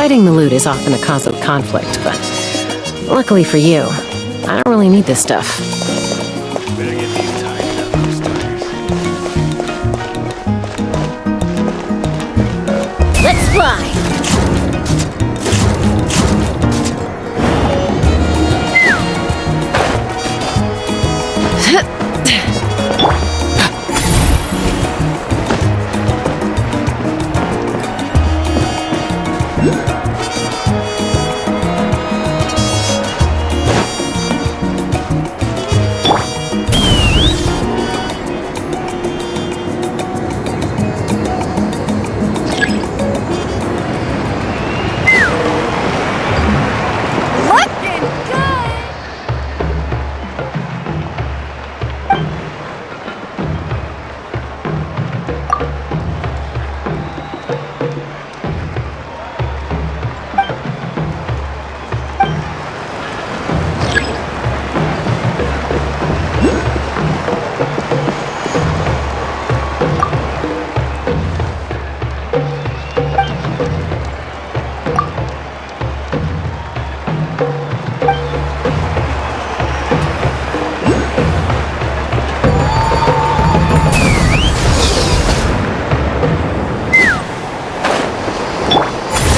Fighting the loot is often a cause of conflict, but luckily for you, I don't really need this stuff. Better get these tied up for starters. Let's fly!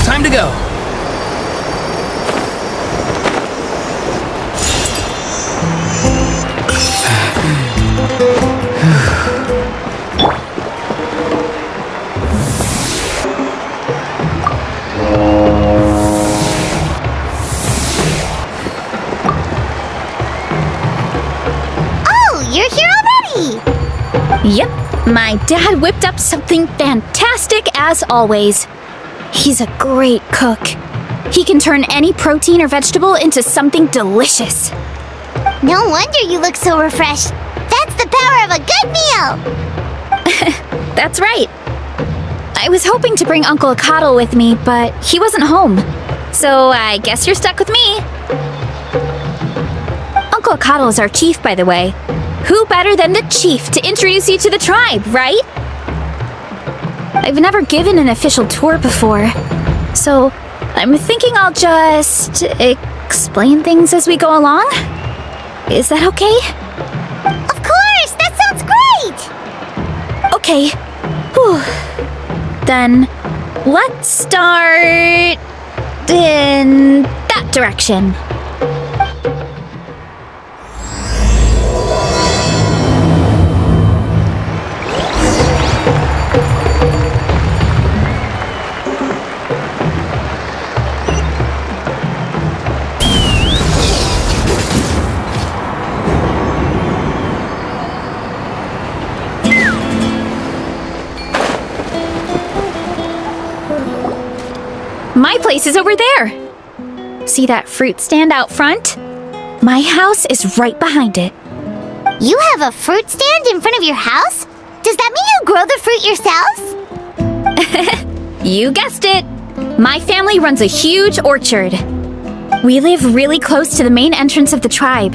Time to go! Oh, you're here already! Yep, my dad whipped up something fantastic as always. He's a great cook. He can turn any protein or vegetable into something delicious. No wonder you look so refreshed. That's the power of a good meal! That's right. I was hoping to bring Uncle Acatl with me, but he wasn't home. So I guess you're stuck with me. Uncle Acatl is our chief, by the way. Who better than the chief to introduce you to the tribe, right? I've never given an official tour before, so I'm thinking I'll just explain things as we go along. Is that okay? Of course! That sounds great! Okay. Whew. Then let's start in that direction. My place is over there. See that fruit stand out front? My house is right behind it. You have a fruit stand in front of your house? Does that mean you grow the fruit yourselves? You guessed it. My family runs a huge orchard. We live really close to the main entrance of the tribe.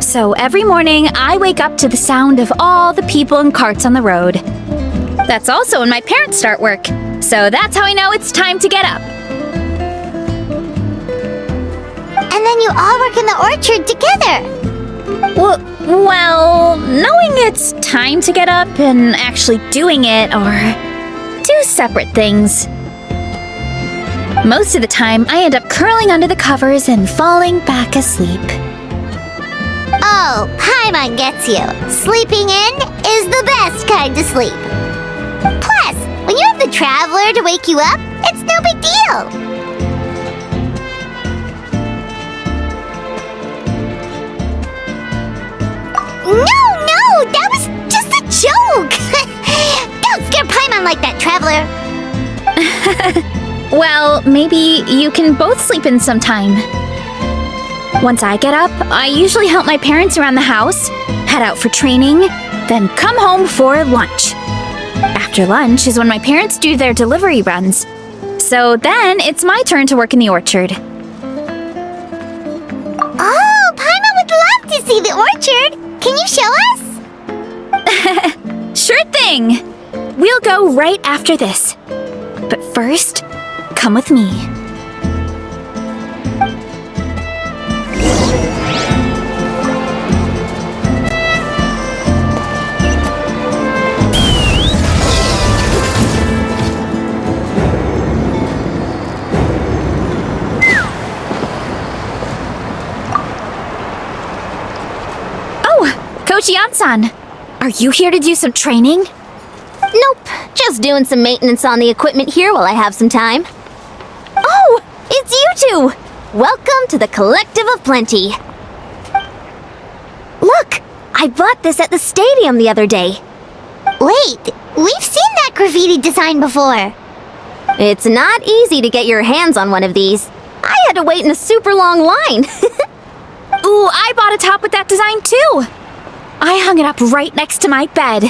So every morning, I wake up to the sound of all the people and carts on the road. That's also when my parents start work. So that's how I know it's time to get up. And then you all work in the orchard together. Well, knowing it's time to get up and actually doing it are two separate things. Most of the time, I end up curling under the covers and falling back asleep. Oh, Paimon gets you. Sleeping in is the best kind of sleep. Plus, when you have the Traveler to wake you up, it's no big deal. No, that was just a joke. Don't scare Paimon like that, Traveler. Well, maybe you can both sleep in sometime. Once I get up, I usually help my parents around the house, head out for training, then come home for lunch. After lunch is when my parents do their delivery runs. So then it's my turn to work in the orchard. Oh, Paimon would love to see the orchard. Can you show us? Sure thing! We'll go right after this. But first, come with me. Coach Yansan, are you here to do some training? Nope, just doing some maintenance on the equipment here while I have some time. Oh, it's you two! Welcome to the Collective of Plenty. Look, I bought this at the stadium the other day. Wait, we've seen that graffiti design before. It's not easy to get your hands on one of these. I had to wait in a super long line. Ooh, I bought a top with that design too. I hung it up right next to my bed.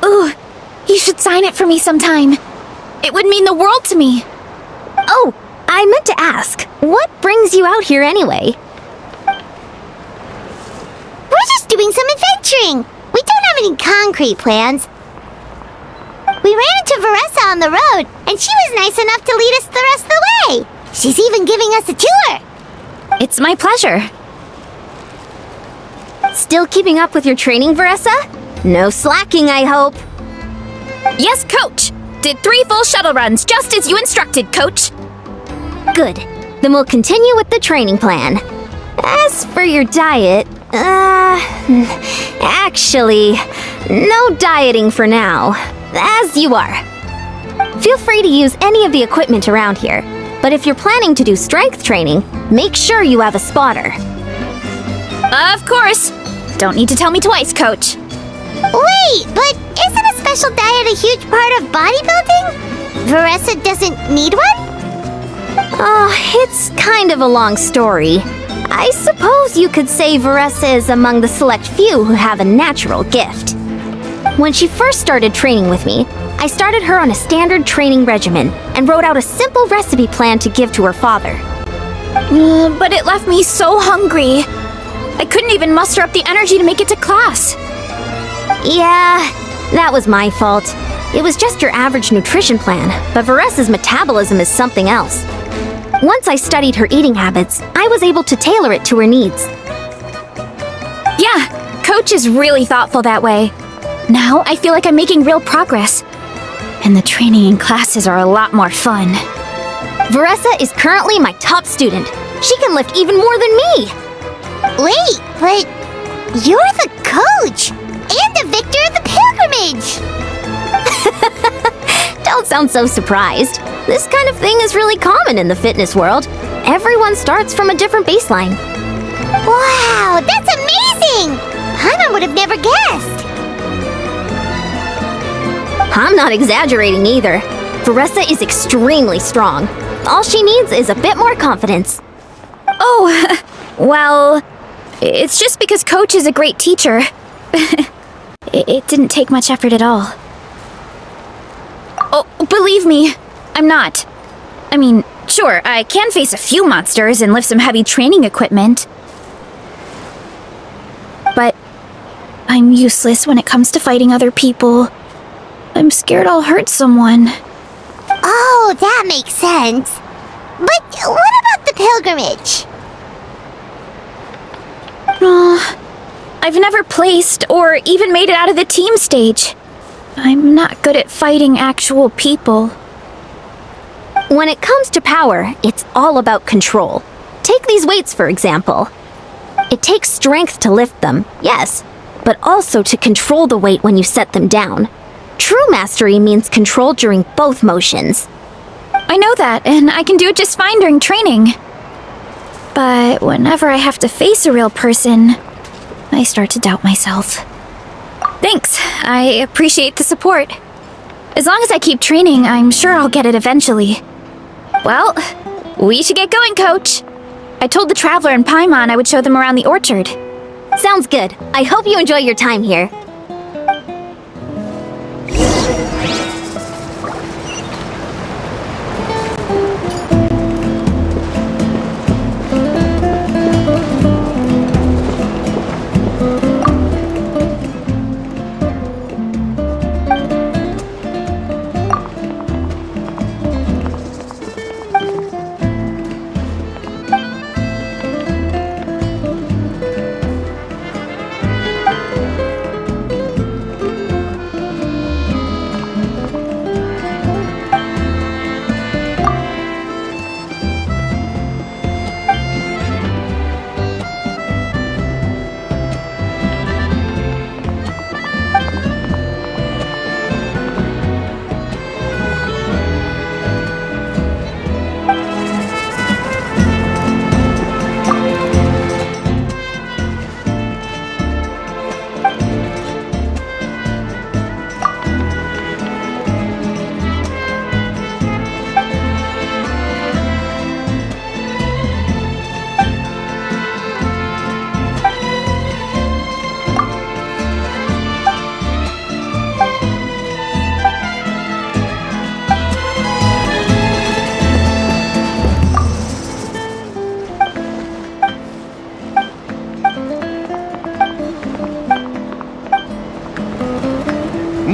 Ooh, you should sign it for me sometime. It would mean the world to me. Oh, I meant to ask, what brings you out here anyway? We're just doing some adventuring. We don't have any concrete plans. We ran into Varesa on the road, and she was nice enough to lead us the rest of the way. She's even giving us a tour. It's my pleasure. Still keeping up with your training, Varesa? No slacking, I hope. Yes, Coach. Did 3 full shuttle runs, just as you instructed, Coach. Good. Then we'll continue with the training plan. As for your diet, actually, no dieting for now. As you are. Feel free to use any of the equipment around here, but if you're planning to do strength training, make sure you have a spotter. Of course. Don't need to tell me twice, Coach. Wait, but isn't a special diet a huge part of bodybuilding? Varesa doesn't need one? Oh, it's kind of a long story. I suppose you could say Varesa is among the select few who have a natural gift. When she first started training with me, I started her on a standard training regimen and wrote out a simple recipe plan to give to her father. But it left me so hungry. I couldn't even muster up the energy to make it to class. Yeah, that was my fault. It was just your average nutrition plan, but Varesa's metabolism is something else. Once I studied her eating habits, I was able to tailor it to her needs. Yeah, Coach is really thoughtful that way. Now I feel like I'm making real progress. And the training and classes are a lot more fun. Varesa is currently my top student. She can lift even more than me. Wait, but you're the coach and the victor of the pilgrimage. Don't sound so surprised. This kind of thing is really common in the fitness world. Everyone starts from a different baseline. Wow, that's amazing! Paimon would have never guessed. I'm not exaggerating either. Varesa is extremely strong. All she needs is a bit more confidence. Oh, well, it's just because Coach is a great teacher. It didn't take much effort at all. Oh, believe me, I'm not. I mean, sure, I can face a few monsters and lift some heavy training equipment. But I'm useless when it comes to fighting other people. I'm scared I'll hurt someone. Oh, that makes sense. But what about the pilgrimage? I've never placed or even made it out of the team stage. I'm not good at fighting actual people. When it comes to power, it's all about control. Take these weights, for example. It takes strength to lift them, yes, but also to control the weight when you set them down. True mastery means control during both motions. I know that, and I can do it just fine during training. But whenever I have to face a real person, I start to doubt myself. Thanks, I appreciate the support. As long as I keep training, I'm sure I'll get it eventually. Well, we should get going, Coach. I told the Traveler and Paimon I would show them around the orchard. Sounds good. I hope you enjoy your time here.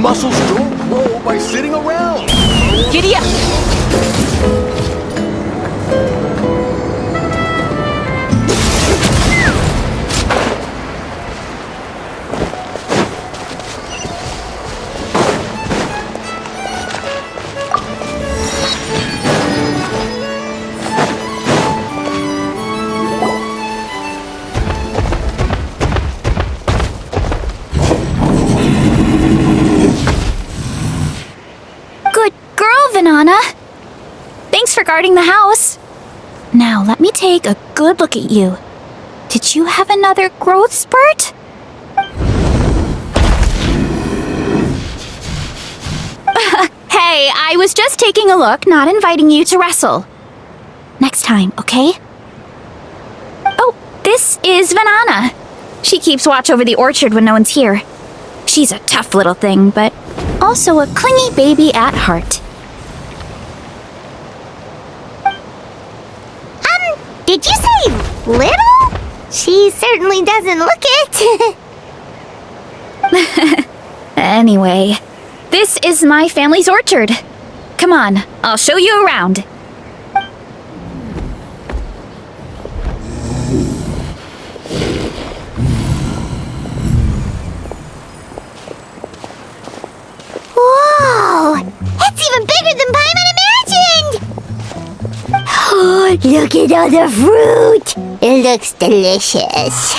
Muscles don't grow by sitting around. Giddy up! Good girl, Vanana. Thanks for guarding the house. Now, let me take a good look at you. Did you have another growth spurt? Hey, I was just taking a look, not inviting you to wrestle. Next time, okay? Oh, this is Vanana. She keeps watch over the orchard when no one's here. She's a tough little thing, but also a clingy baby at heart. Did you say little? She certainly doesn't look it. Anyway, this is my family's orchard. Come on, I'll show you around. Whoa! It's even bigger than Paimon imagined! Oh, look at all the fruit! It looks delicious.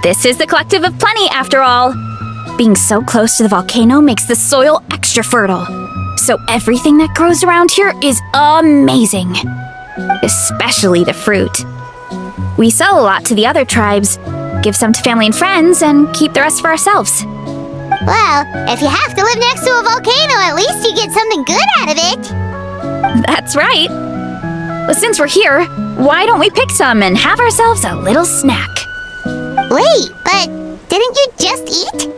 This is the Collective of Plenty, after all. Being so close to the volcano makes the soil extra fertile. So everything that grows around here is amazing. Especially the fruit. We sell a lot to the other tribes, give some to family and friends, and keep the rest for ourselves. Well, if you have to live next to a volcano, at least you get something good out of it. That's right. But since we're here, why don't we pick some and have ourselves a little snack? Wait, but didn't you just eat?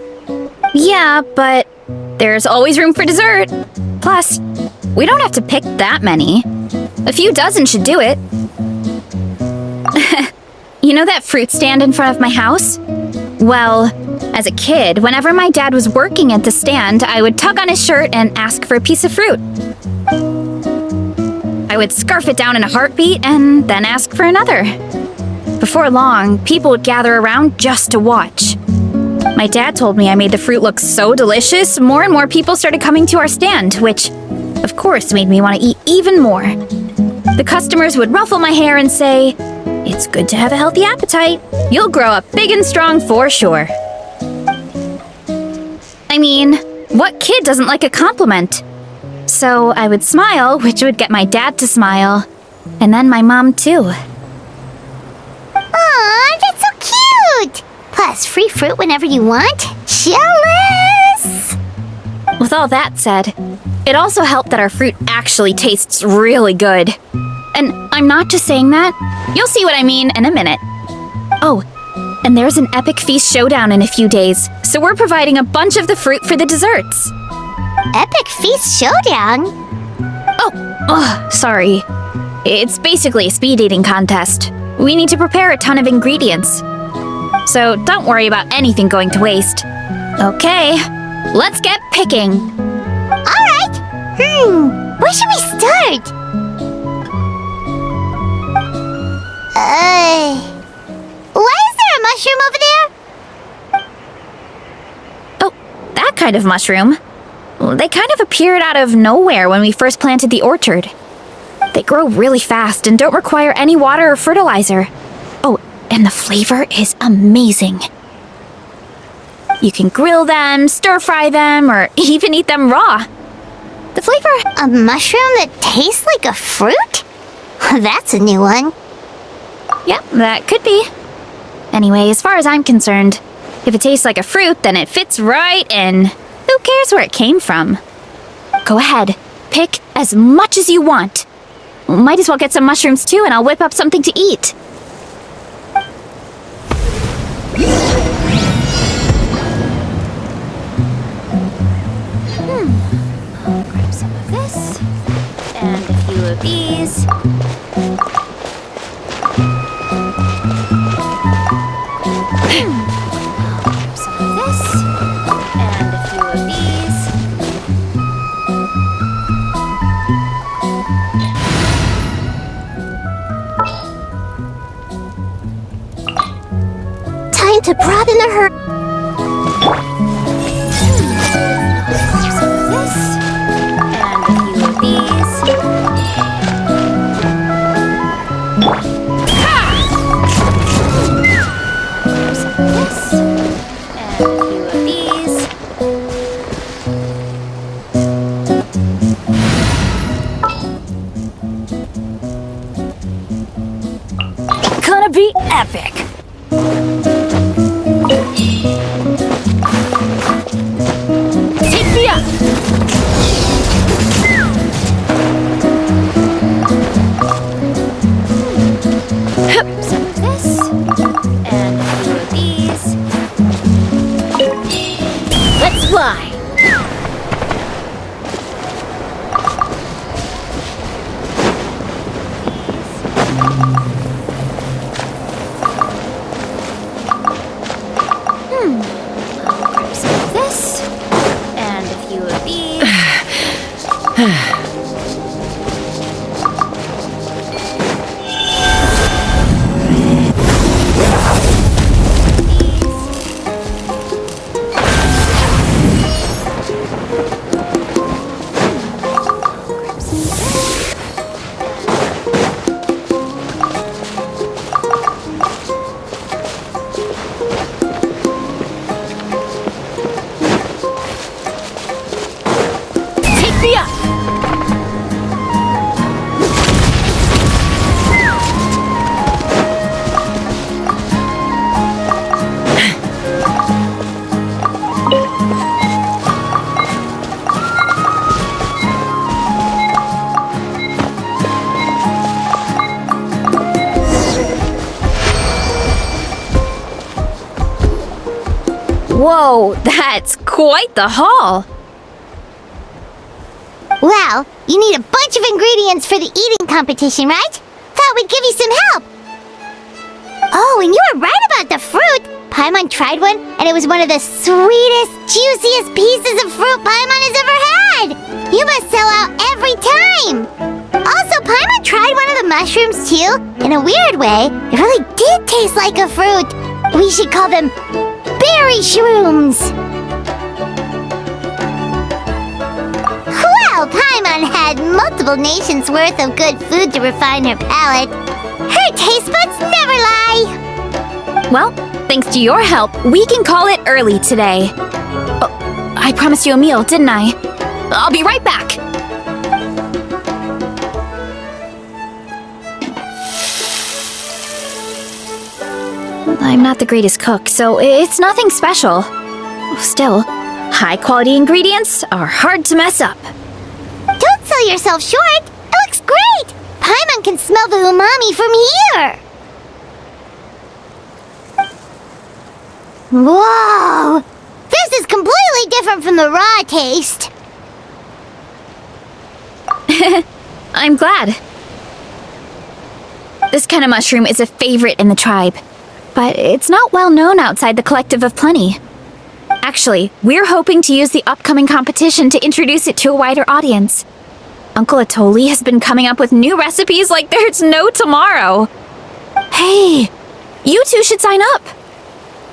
Yeah, but there's always room for dessert. Plus, we don't have to pick that many. A few dozen should do it. You know that fruit stand in front of my house? Well, as a kid, whenever my dad was working at the stand, I would tug on his shirt and ask for a piece of fruit. I would scarf it down in a heartbeat and then ask for another. Before long, people would gather around just to watch. My dad told me I made the fruit look so delicious, more and more people started coming to our stand, which, of course, made me want to eat even more. The customers would ruffle my hair and say, "It's good to have a healthy appetite. You'll grow up big and strong for sure." I mean, what kid doesn't like a compliment? So I would smile, which would get my dad to smile, and then my mom too. Aw, that's so cute! Plus, free fruit whenever you want. Jealous! With all that said, it also helped that our fruit actually tastes really good. And I'm not just saying that. You'll see what I mean in a minute. Oh, and there's an epic feast showdown in a few days, so we're providing a bunch of the fruit for the desserts. Epic Feast Showdown? Oh, sorry. It's basically a speed eating contest. We need to prepare a ton of ingredients. So don't worry about anything going to waste. Okay, let's get picking. Alright! Where should we start? Why is there a mushroom over there? Oh, that kind of mushroom. They kind of appeared out of nowhere when we first planted the orchard. They grow really fast and don't require any water or fertilizer. Oh, and the flavor is amazing. You can grill them, stir-fry them, or even eat them raw. The flavor... A mushroom that tastes like a fruit? That's a new one. Yeah, that could be. Anyway, as far as I'm concerned, if it tastes like a fruit, then it fits right in. Who cares where it came from? Go ahead, pick as much as you want. Might as well get some mushrooms too, and I'll whip up something to eat. I'll grab some of this, and a few of these. I'll grab some of this. to broaden her. Gonna be epic. Take me up. Some of this and a few of these. Let's fly. I'll grab some of this and a few of these. Take me up. Whoa, that's quite the haul. Well, you need a bunch of ingredients for the eating competition, right? Thought we'd give you some help. Oh, and you were right about the fruit. Paimon tried one, and it was one of the sweetest, juiciest pieces of fruit Paimon has ever had. You must sell out every time. Also, Paimon tried one of the mushrooms too. In a weird way, it really did taste like a fruit. We should call them berry shrooms. Well, Paimon had multiple nations' worth of good food to refine her palate. Her taste buds never lie. Well, thanks to your help, we can call it early today. Oh, I promised you a meal, didn't I? I'll be right back. I'm not the greatest cook, so it's nothing special. Still, high-quality ingredients are hard to mess up. Don't sell yourself short. It looks great. Paimon can smell the umami from here. Whoa! This is completely different from the raw taste. I'm glad. This kind of mushroom is a favorite in the tribe, but it's not well known outside the Collective of Plenty. Actually, we're hoping to use the upcoming competition to introduce it to a wider audience. Uncle Atoli has been coming up with new recipes like there's no tomorrow. Hey, you two should sign up.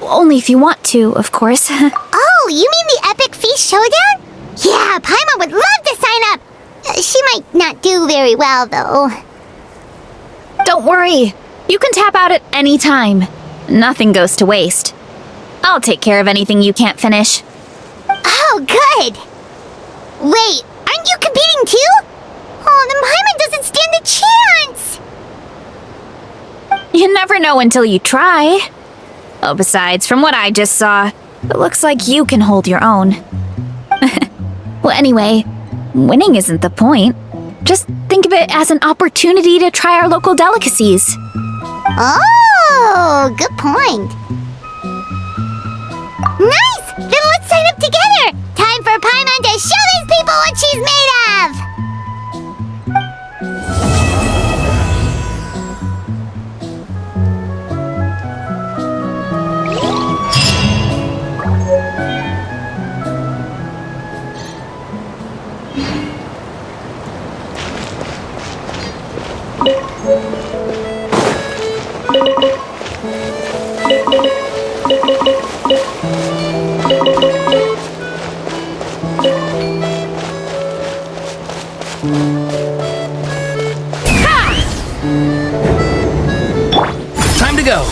Only if you want to, of course. Oh, you mean the Epic Feast Showdown? Yeah, Paimon would love to sign up. She might not do very well, though. Don't worry. You can tap out at any time. Nothing goes to waste. I'll take care of anything you can't finish. Oh, good. Wait, aren't you competing too? Oh, then Paimon doesn't stand a chance. You never know until you try. Oh, besides, from what I just saw, it looks like you can hold your own. Well, anyway, winning isn't the point. Just think of it as an opportunity to try our local delicacies. Oh, good point. Nice! Then let's sign up together! Time for Paimon to show these people what she's made of! go.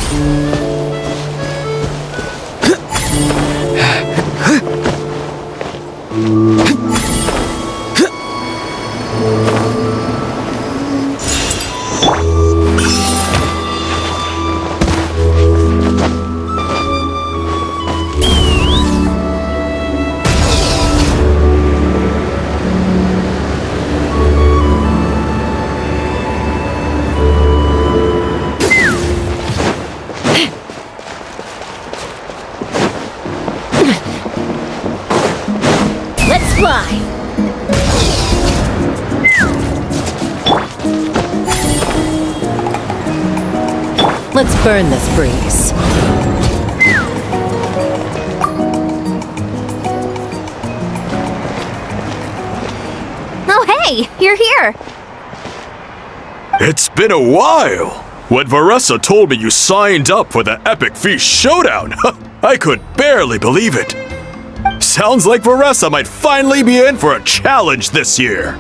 Let's fly! Let's burn this breeze. Oh, hey, you're here. It's been a while. When Varesa told me you signed up for the Epic Feast Showdown, I could barely believe it. Sounds like Varesa might finally be in for a challenge this year.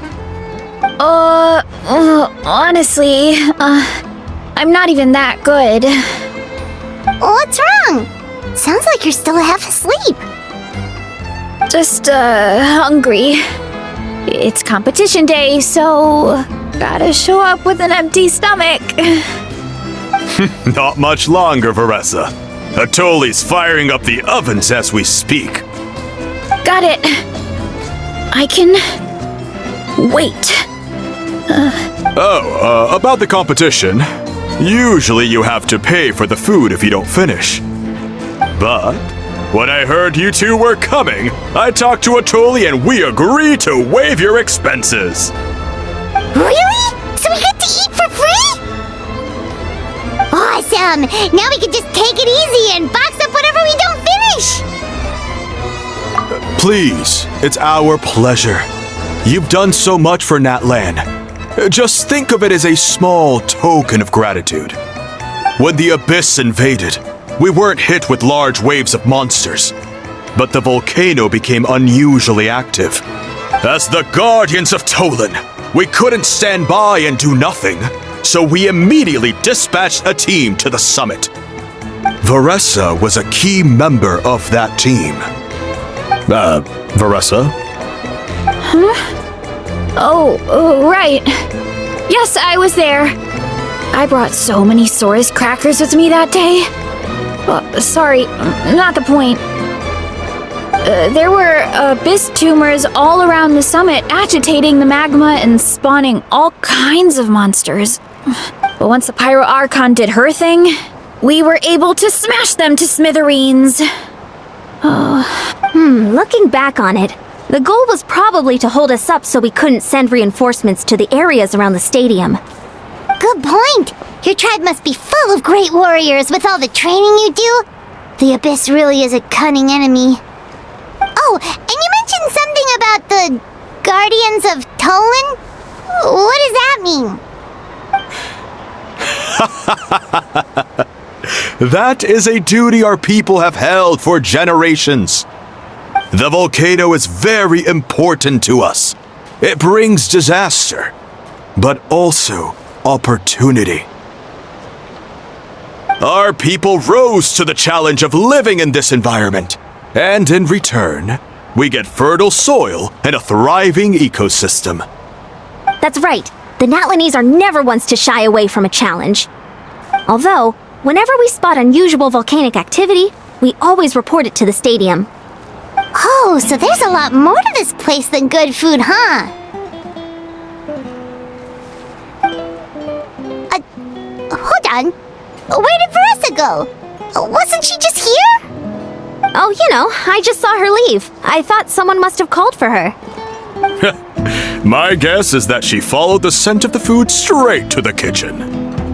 Honestly, I'm not even that good. What's wrong? Sounds like you're still half asleep. Just, hungry. It's competition day, so gotta show up with an empty stomach. Not much longer, Varesa. Atoli's firing up the ovens as we speak. Got it. I can wait. About the competition. Usually you have to pay for the food if you don't finish. But when I heard you two were coming, I talked to Atoli and we agreed to waive your expenses. Really? So we get to eat for free? Awesome! Now we can just take it easy and box up whatever we don't finish! Please, it's our pleasure. You've done so much for Natlan. Just think of it as a small token of gratitude. When the Abyss invaded, we weren't hit with large waves of monsters, but the volcano became unusually active. As the Guardians of Tolan, we couldn't stand by and do nothing, so we immediately dispatched a team to the summit. Varesa was a key member of that team. Varesa? Oh, right. Yes, I was there. I brought so many Saurus crackers with me that day. Sorry, not the point. There were abyss tumors all around the summit, agitating the magma and spawning all kinds of monsters. But once the Pyro Archon did her thing, we were able to smash them to smithereens. Looking back on it, the goal was probably to hold us up so we couldn't send reinforcements to the areas around the stadium. Good point! Your tribe must be full of great warriors with all the training you do. The Abyss really is a cunning enemy. Oh, and you mentioned something about the Guardians of Tolan? What does that mean? That is a duty our people have held for generations. The volcano is very important to us. It brings disaster, but also opportunity. Our people rose to the challenge of living in this environment, and in return, we get fertile soil and a thriving ecosystem. That's right. The Natlanese are never ones to shy away from a challenge. Although, whenever we spot unusual volcanic activity, we always report it to the stadium. Oh, so there's a lot more to this place than good food, huh? Hold on. Where did Varesa go? Wasn't she just here? Oh, I just saw her leave. I thought someone must have called for her. My guess is that she followed the scent of the food straight to the kitchen.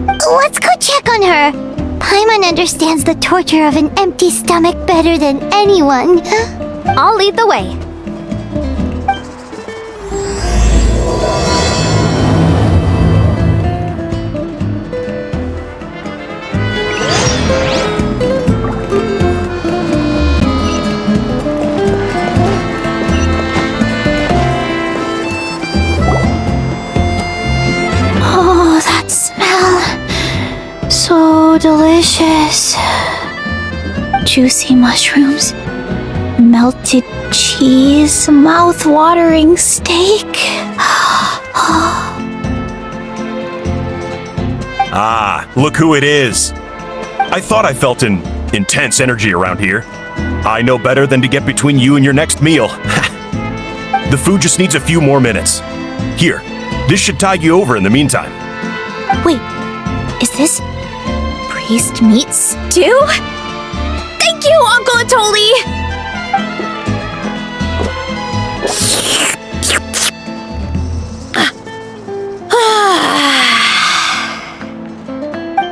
Let's go check on her. Paimon understands the torture of an empty stomach better than anyone. I'll lead the way. Oh, that smell. So delicious. Juicy mushrooms, melted cheese, mouth-watering steak. Ah, look who it is. I thought I felt an intense energy around here. I know better than to get between you and your next meal. The food just needs a few more minutes. Here, this should tide you over in the meantime. Wait, is this priest meat stew? Thank you, Uncle Atoli!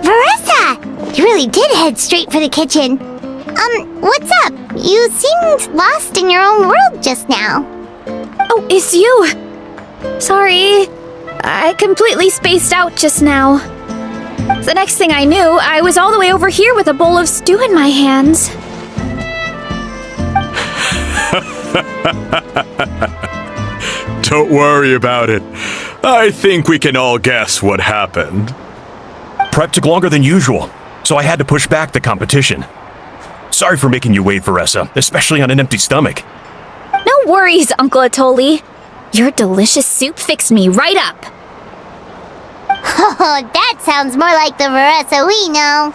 Varesa! You really did head straight for the kitchen. What's up? You seemed lost in your own world just now. Oh, it's you! Sorry, I completely spaced out just now. The next thing I knew, I was all the way over here with a bowl of stew in my hands. Don't worry about it. I think we can all guess what happened. Prep took longer than usual, so I had to push back the competition. Sorry for making you wait, Varesa, especially on an empty stomach. No worries, Uncle Atoli. Your delicious soup fixed me right up. Oh, that sounds more like the Varesa we know.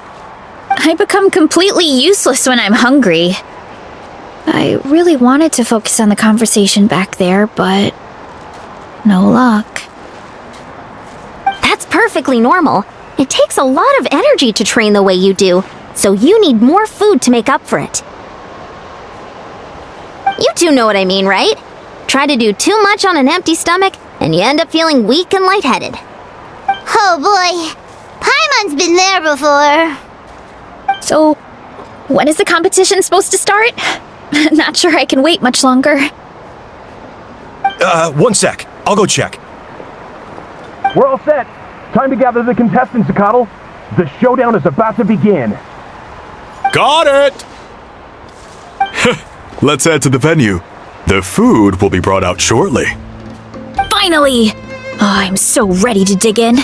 I become completely useless when I'm hungry. I really wanted to focus on the conversation back there, but no luck. That's perfectly normal. It takes a lot of energy to train the way you do, so you need more food to make up for it. You two know what I mean, right? Try to do too much on an empty stomach, and you end up feeling weak and lightheaded. Oh boy, Paimon's been there before. So, when is the competition supposed to start? Not sure I can wait much longer. One sec. I'll go check. We're all set. Time to gather the contestants, Akatl. The showdown is about to begin. Got it! Let's head to the venue. The food will be brought out shortly. Finally! Oh, I'm so ready to dig in.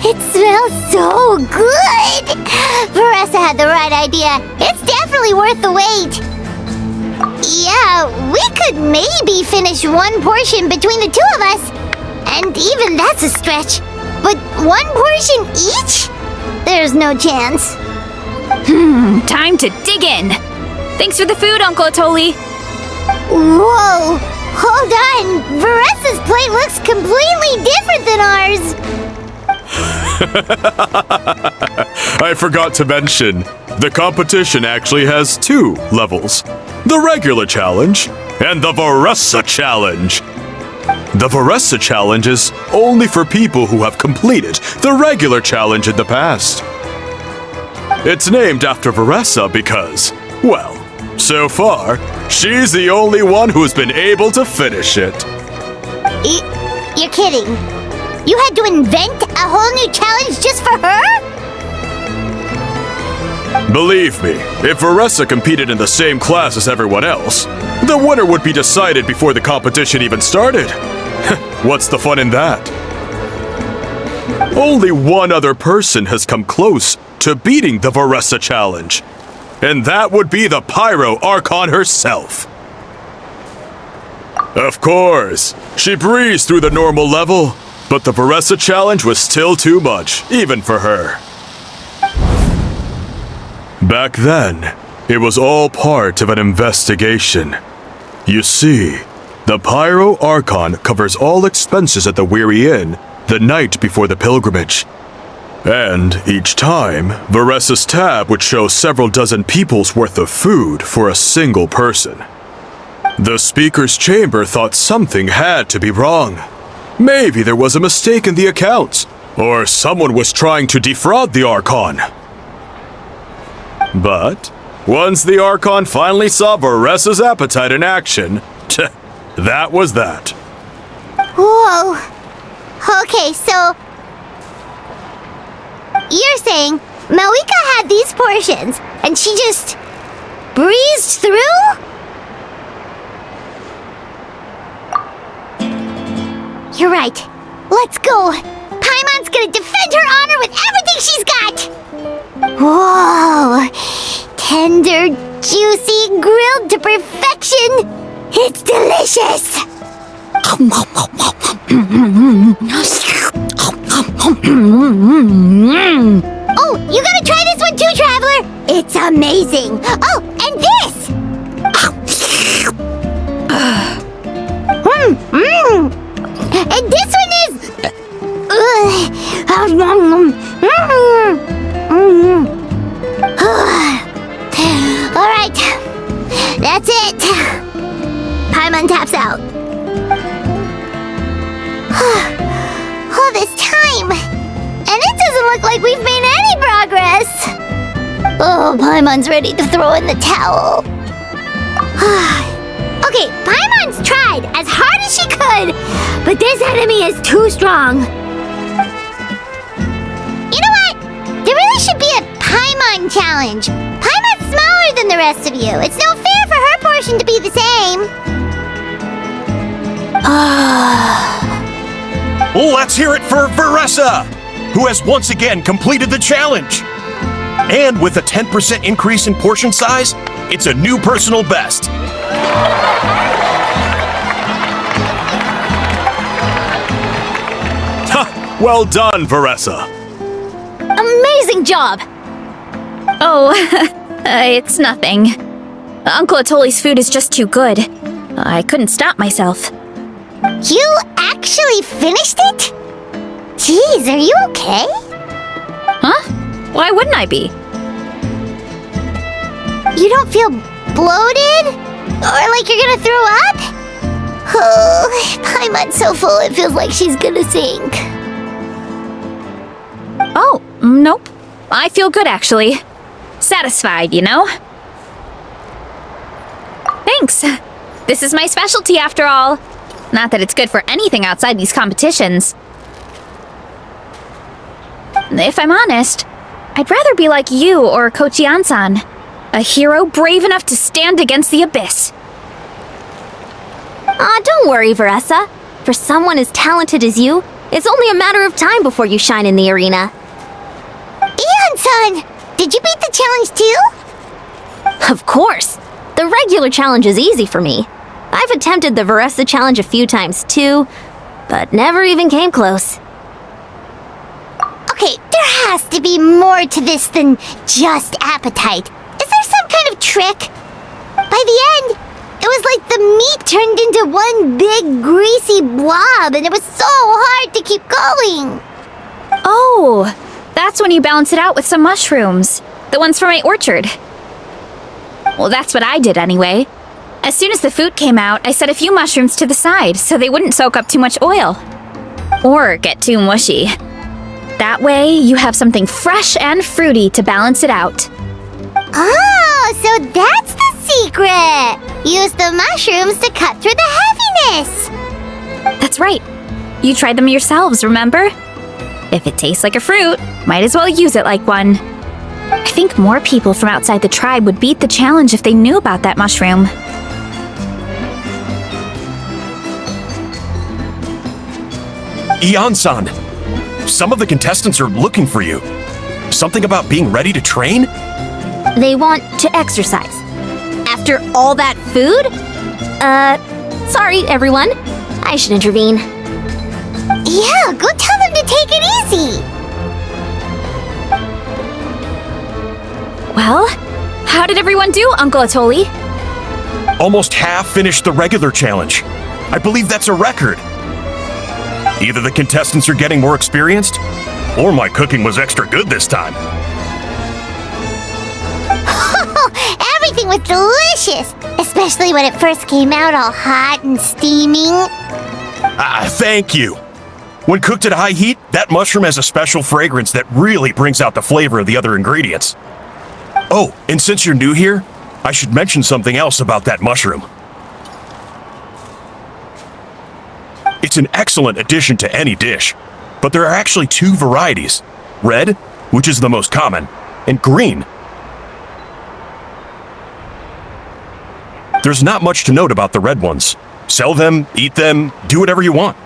It smells so good! Varesa had the right idea. It's definitely worth the wait. Yeah, we could maybe finish one portion between the two of us. And even that's a stretch. But one portion each? There's no chance. Time to dig in. Thanks for the food, Uncle Atoli. Whoa! Hold on! Varesa's plate looks completely different than ours! I forgot to mention, the competition actually has 2 levels. The regular challenge and the Varesa challenge. The Varesa challenge is only for people who have completed the regular challenge in the past. It's named after Varesa because, well, so far, she's the only one who's been able to finish it. You're kidding. You had to invent a whole new challenge just for her? Believe me, if Varesa competed in the same class as everyone else, the winner would be decided before the competition even started. What's the fun in that? Only one other person has come close to beating the Varesa challenge, and that would be the Pyro Archon herself. Of course, she breezed through the normal level, but the Varesa challenge was still too much, even for her. Back then, it was all part of an investigation. You see, the Pyro Archon covers all expenses at the Weary Inn the night before the pilgrimage. And each time, Varesa's tab would show several dozen people's worth of food for a single person. The speaker's chamber thought something had to be wrong. Maybe there was a mistake in the accounts, Or someone was trying to defraud the Archon. But once the Archon finally saw Varesa's appetite in action, that was that. Whoa. Okay, so you're saying Malika had these portions and she just breezed through? You're right. Let's go. Paimon's gonna defend her honor with everything she's got. Whoa. Tender, juicy, grilled to perfection. It's delicious. Oh, you gotta try this one too, Traveler! It's amazing! Oh, and this! And this one is... Alright, that's it. Paimon taps out. All this time, and it doesn't look like we've made any progress. Oh, Paimon's ready to throw in the towel. Okay, Paimon's tried as hard as she could, but this enemy is too strong. You know what? There really should be a Paimon challenge. Paimon's smaller than the rest of you. It's no fair for her portion to be the same. Let's hear it for Varesa, who has once again completed the challenge. And with a 10% increase in portion size, it's a new personal best. Well done, Varesa. Amazing job! Oh, it's nothing. Uncle Atoli's food is just too good. I couldn't stop myself. You actually finished it? Jeez, are you okay? Huh? Why wouldn't I be? You don't feel bloated? Or like you're gonna throw up? Oh, Paimon's so full it feels like she's gonna sink. Oh, nope. I feel good, actually. Satisfied, you know? Thanks. This is my specialty, after all. Not that it's good for anything outside these competitions. If I'm honest, I'd rather be like you or Kochi-an-san. A hero brave enough to stand against the abyss. Don't worry, Varesa. For someone as talented as you, it's only a matter of time before you shine in the arena. Ian-san, did you beat the challenge too? Of course! The regular challenge is easy for me. I've attempted the Varesa challenge a few times too, but never even came close. Okay, there has to be more to this than just appetite. Is there some kind of trick? By the end, it was like the meat turned into one big greasy blob and it was so hard to keep going. Oh, that's when you balance it out with some mushrooms. The ones from my orchard. Well, that's what I did anyway. As soon as the food came out, I set a few mushrooms to the side so they wouldn't soak up too much oil. Or get too mushy. That way, you have something fresh and fruity to balance it out. Oh, so that's the secret! Use the mushrooms to cut through the heaviness! That's right. You tried them yourselves, remember? If it tastes like a fruit, might as well use it like one. I think more people from outside the tribe would beat the challenge if they knew about that mushroom. Ian-san, some of the contestants are looking for you. Something about being ready to train? They want to exercise. After all that food? Sorry, everyone. I should intervene. Yeah, go tell them to take it easy! Well, how did everyone do, Uncle Atoli? Almost half finished the regular challenge. I believe that's a record. Either the contestants are getting more experienced, or my cooking was extra good this time. Everything was delicious! Especially when it first came out all hot and steaming. Thank you. When cooked at high heat, that mushroom has a special fragrance that really brings out the flavor of the other ingredients. Oh, and since you're new here, I should mention something else about that mushroom. It's an excellent addition to any dish, but there are actually two varieties: red, which is the most common, and green. There's not much to note about the red ones. Sell them, eat them, do whatever you want.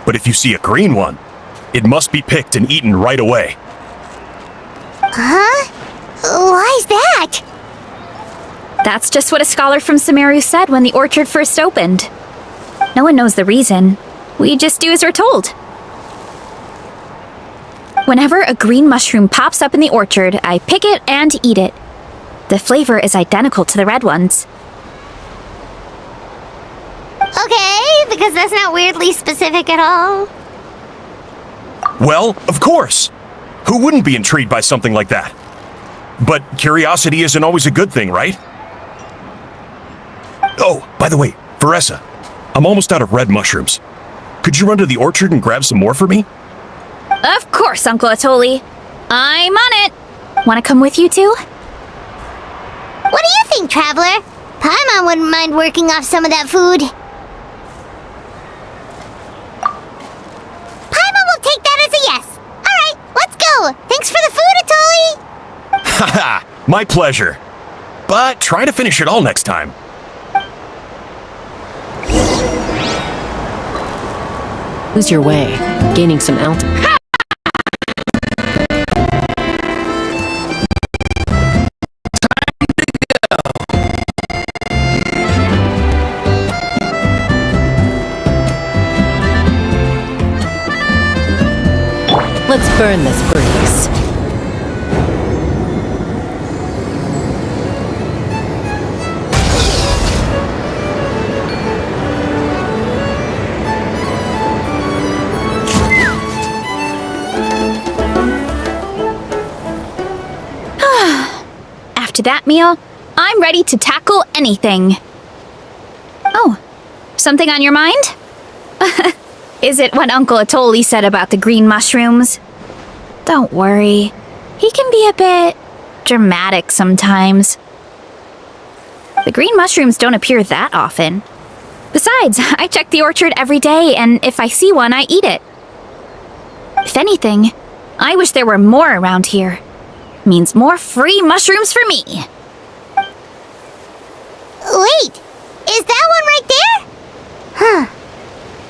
But if you see a green one, it must be picked and eaten right away. Huh? Why's that? That's just what a scholar from Sumeru said when the orchard first opened. No one knows the reason. We just do as we're told. Whenever a green mushroom pops up in the orchard, I pick it and eat it. The flavor is identical to the red ones. Okay, because that's not weirdly specific at all. Well, of course. Who wouldn't be intrigued by something like that? But curiosity isn't always a good thing, right? Oh, by the way, Varesa, I'm almost out of red mushrooms. Could you run to the orchard and grab some more for me? Of course, Uncle Atoli. I'm on it. Want to come with you too? What do you think, Traveler? Paimon wouldn't mind working off some of that food. Paimon will take that as a yes. Alright, let's go. Thanks for the food, Atoli. Haha, my pleasure. But try to finish it all next time. Lose your way, gaining some altitude. Let's burn this breeze. After that meal, I'm ready to tackle anything. Oh, something on your mind? Is it what Uncle Atoli said about the green mushrooms? Don't worry. He can be a bit dramatic sometimes. The green mushrooms don't appear that often. Besides, I check the orchard every day, and if I see one, I eat it. If anything, I wish there were more around here. Means more free mushrooms for me. Wait, is that one right there? Huh.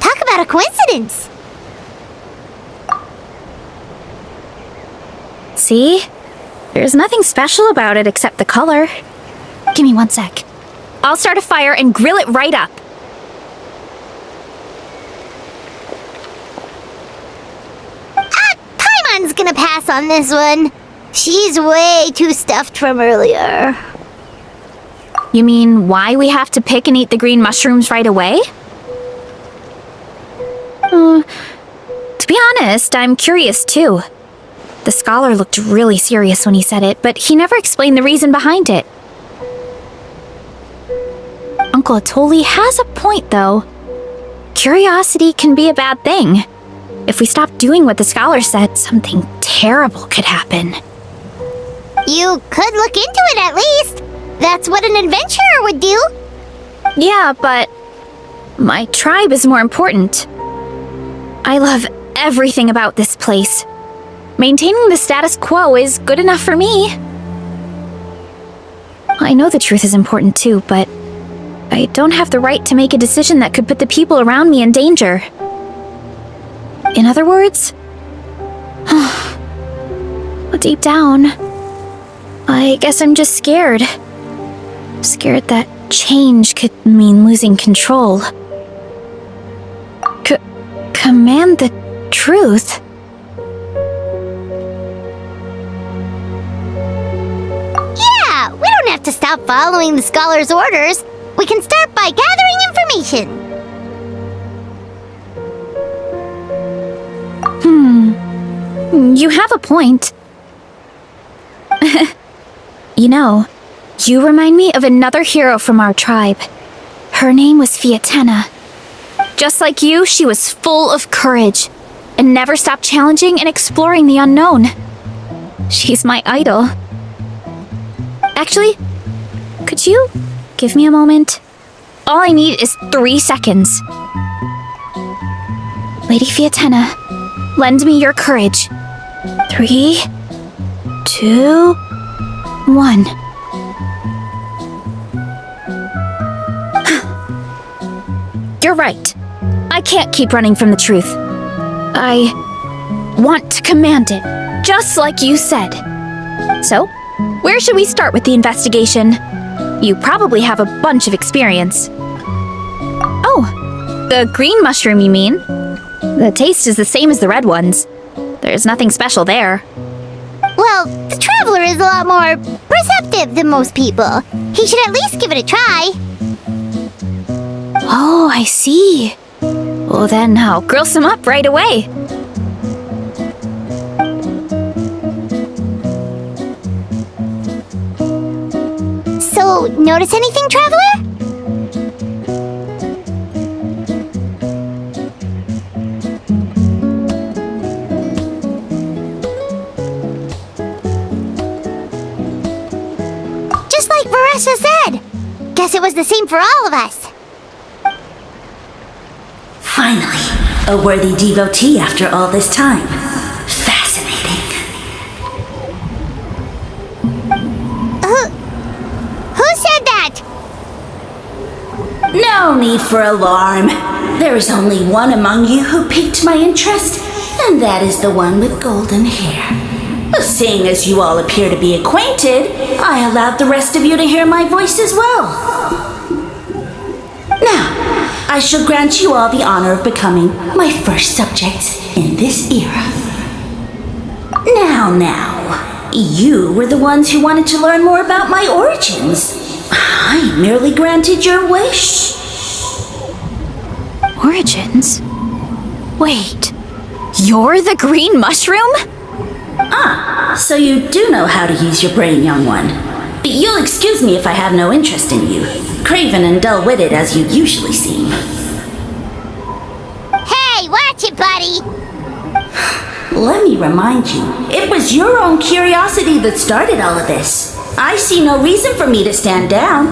Talk about a coincidence. See? There's nothing special about it except the color. Give me 1 sec. I'll start a fire and grill it right up. Paimon's gonna pass on this one. She's way too stuffed from earlier. You mean why we have to pick and eat the green mushrooms right away? To be honest, I'm curious too. The scholar looked really serious when he said it, but he never explained the reason behind it. Uncle Atoli has a point, though. Curiosity can be a bad thing. If we stop doing what the scholar said, something terrible could happen. You could look into it at least. That's what an adventurer would do. Yeah, but my tribe is more important. I love everything about this place. Maintaining the status quo is good enough for me. I know the truth is important too, but I don't have the right to make a decision that could put the people around me in danger. In other words, deep down, I guess I'm just scared. Scared that change could mean losing control. Command the truth? Yeah, we don't have to stop following the scholar's orders. We can start by gathering information. You have a point. You know, you remind me of another hero from our tribe. Her name was Fiatena. Just like you, she was full of courage, and never stop challenging and exploring the unknown. She's my idol. Actually, could you give me a moment? All I need is 3 seconds. Lady Fiatena, lend me your courage. 3, 2, 1. You're right. I can't keep running from the truth. I want to command it, just like you said. So, where should we start with the investigation? You probably have a bunch of experience. Oh, the green mushroom, you mean? The taste is the same as the red ones. There's nothing special there. Well, the Traveler is a lot more perceptive than most people. He should at least give it a try. Oh, I see. Well, then I'll grill some up right away. So, notice anything, Traveler? Just like Varesa said. Guess it was the same for all of us. Finally, a worthy devotee after all this time. Fascinating. Who said that? No need for alarm. There is only one among you who piqued my interest, and that is the one with golden hair. Seeing as you all appear to be acquainted, I allowed the rest of you to hear my voice as well. Now, I shall grant you all the honor of becoming my first subjects in this era. Now, you were the ones who wanted to learn more about my origins. I merely granted your wish. Origins? Wait, you're the green mushroom? So you do know how to use your brain, young one. But you'll excuse me if I have no interest in you, craven and dull-witted as you usually seem. Hey, watch it, buddy! Let me remind you, it was your own curiosity that started all of this. I see no reason for me to stand down.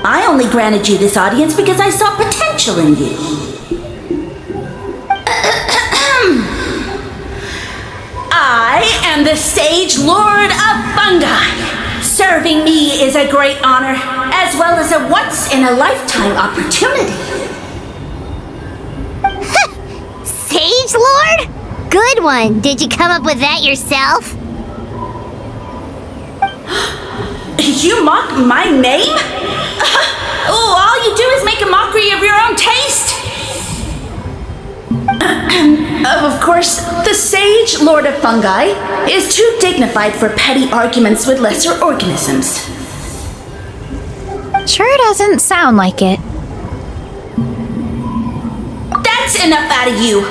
I only granted you this audience because I saw potential in you. I am the Sage Lord of Fungi. Serving me is a great honor, as well as a once-in-a-lifetime opportunity. Sage Lord? Good one. Did you come up with that yourself? You mock my name? All you do is make a mockery of your own taste. Of course, the Sage Lord of Fungi is too dignified for petty arguments with lesser organisms. Sure doesn't sound like it. That's enough out of you.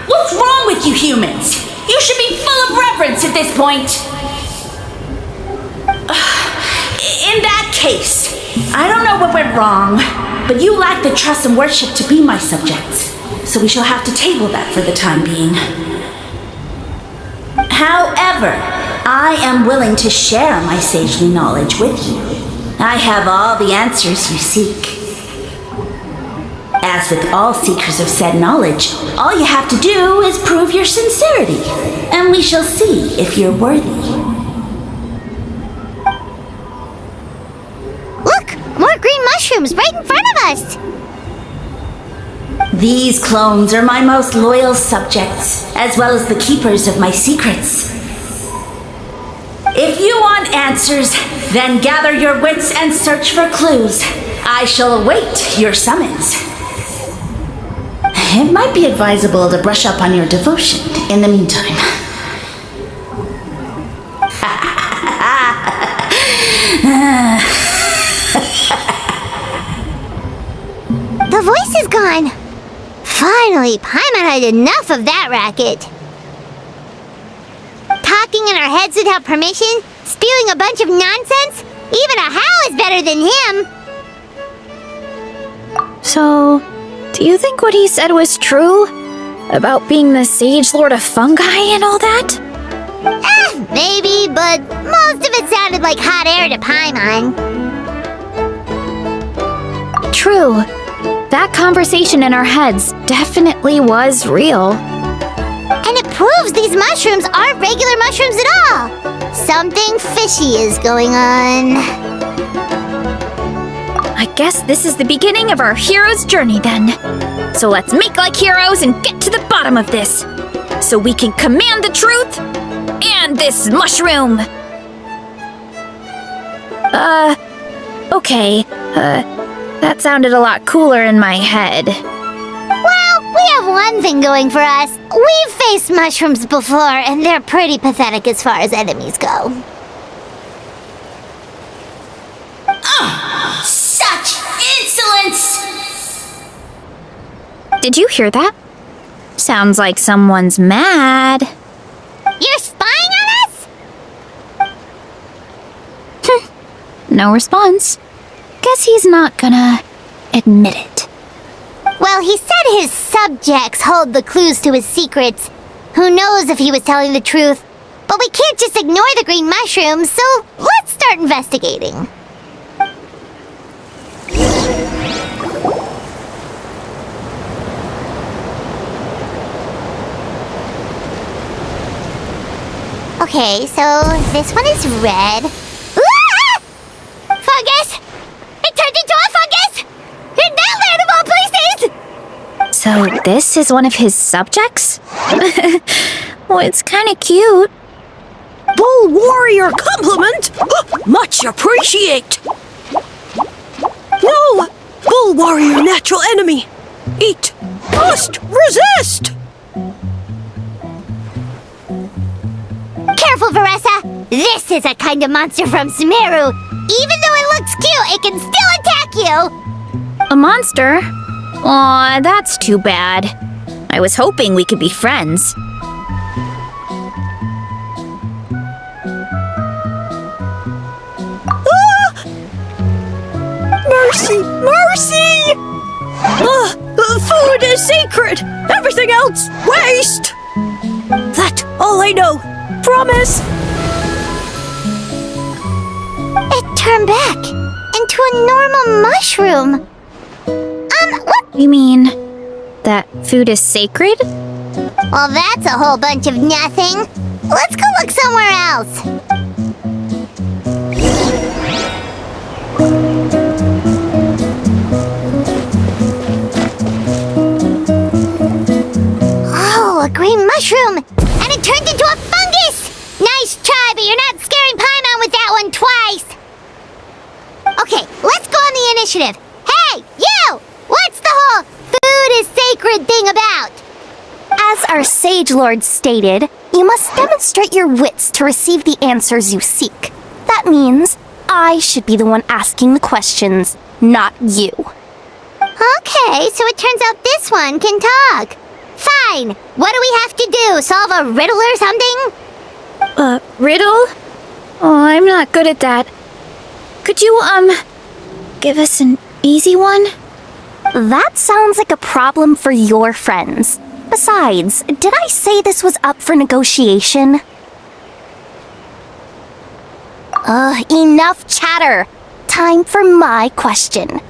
What's wrong with you humans? You should be full of reverence at this point. In that case, I don't know what went wrong, but you lack the trust and worship to be my subjects. So we shall have to table that for the time being. However, I am willing to share my sagely knowledge with you. I have all the answers you seek. As with all seekers of said knowledge, all you have to do is prove your sincerity, and we shall see if you're worthy. Look! More green mushrooms right in front of us! These clones are my most loyal subjects, as well as the keepers of my secrets. If you want answers, then gather your wits and search for clues. I shall await your summons. It might be advisable to brush up on your devotion in the meantime. The voice is gone. Finally, Paimon had enough of that racket. Talking in our heads without permission, spewing a bunch of nonsense, even a Hal is better than him. So, Do you think what he said was true? About being the Sage Lord of Fungi and all that? Maybe, but most of it sounded like hot air to Paimon. True. That conversation in our heads definitely was real. And it proves these mushrooms aren't regular mushrooms at all. Something fishy is going on. I guess this is the beginning of our hero's journey then. So let's make like heroes and get to the bottom of this. So we can command the truth and this mushroom. Okay. That sounded a lot cooler in my head. Well, we have one thing going for us. We've faced mushrooms before, and they're pretty pathetic as far as enemies go. Such insolence! Did you hear that? Sounds like someone's mad. You're spying on us? No response. Guess he's not gonna admit it. Well, he said his subjects hold the clues to his secrets. Who knows if he was telling the truth? But we can't just ignore the green mushrooms, so let's start investigating. Okay, so this one is red. Ah! Fungus! It turned into a fungus! In that land of all places! So this is one of his subjects? Well, it's kind of cute. Bull warrior compliment! Much appreciate! No! Bull warrior natural enemy! Eat! Must resist! Careful, Varesa! This is a kind of monster from Sumeru! Even though it looks cute, it can still attack you! A monster? Aw, that's too bad. I was hoping we could be friends. Mercy! Mercy! Food is sacred! Everything else, waste! That's all I know. Promise! It turned back into a normal mushroom. What? You mean that food is sacred? Well, that's a whole bunch of nothing. Let's go look somewhere else. Oh, a green mushroom! And it turned into a fungus! Nice try, but you're not scaring Paimon with that one twice! Okay, let's go on the initiative. Hey, you! What's the whole food is sacred thing about? As our Sage Lord stated, you must demonstrate your wits to receive the answers you seek. That means I should be the one asking the questions, not you. Okay, so it turns out this one can talk. Fine. What do we have to do? Solve a riddle or something? Riddle? Oh, I'm not good at that. Could you, give us an easy one? That sounds like a problem for your friends. Besides, did I say this was up for negotiation? Enough chatter! Time for my question.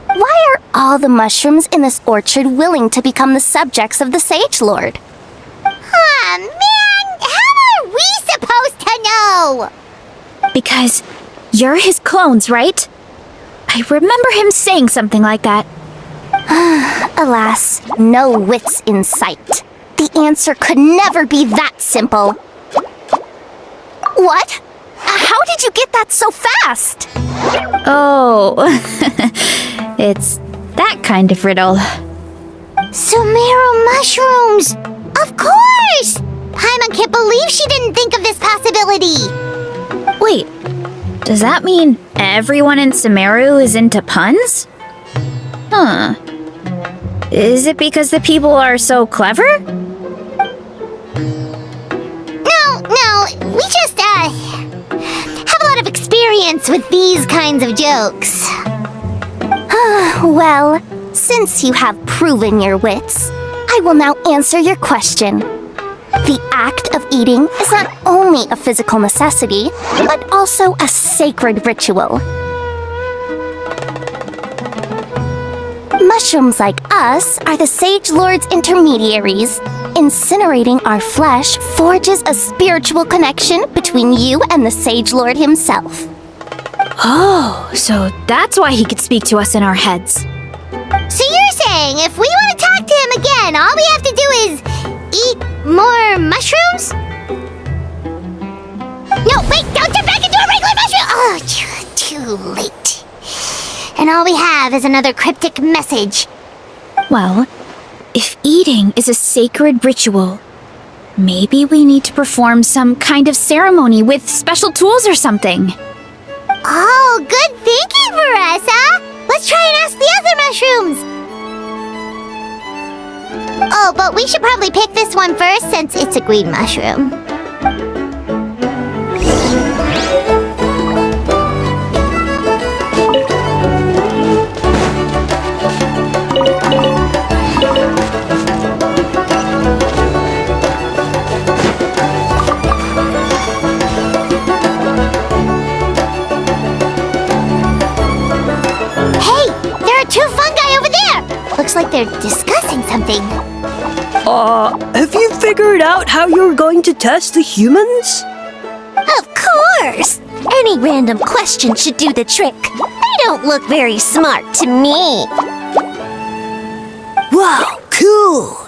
Why are all the mushrooms in this orchard willing to become the subjects of the Sage Lord? Man, how are we supposed to know? Because you're his clones, right? I remember him saying something like that. Alas, no wits in sight. The answer could never be that simple. What? How did you get that so fast? Oh, it's that kind of riddle. Sumeru mushrooms! Of course! Paimon can't believe she didn't think of this possibility! Wait, does that mean everyone in Sumeru is into puns? Huh. Is it because the people are so clever? No, we just, have a lot of experience with these kinds of jokes. Well, since you have proven your wits. I will now answer your question. The act of eating is not only a physical necessity, but also a sacred ritual. Mushrooms like us are the Sage Lord's intermediaries. Incinerating our flesh forges a spiritual connection between you and the Sage Lord himself. Oh, so that's why he could speak to us in our heads. So you're saying if we want to talk to him again, all we have to do is eat more mushrooms? No, wait, don't turn back into a regular mushroom! Oh, too late. And all we have is another cryptic message. Well, if eating is a sacred ritual, maybe we need to perform some kind of ceremony with special tools or something. Oh, good thinking, Varesa! Let's try and ask the other mushrooms! Oh, but we should probably pick this one first since it's a green mushroom. Two fungi over there! Looks like they're discussing something. Have you figured out how you're going to test the humans? Of course! Any random question should do the trick. They don't look very smart to me. Wow, cool!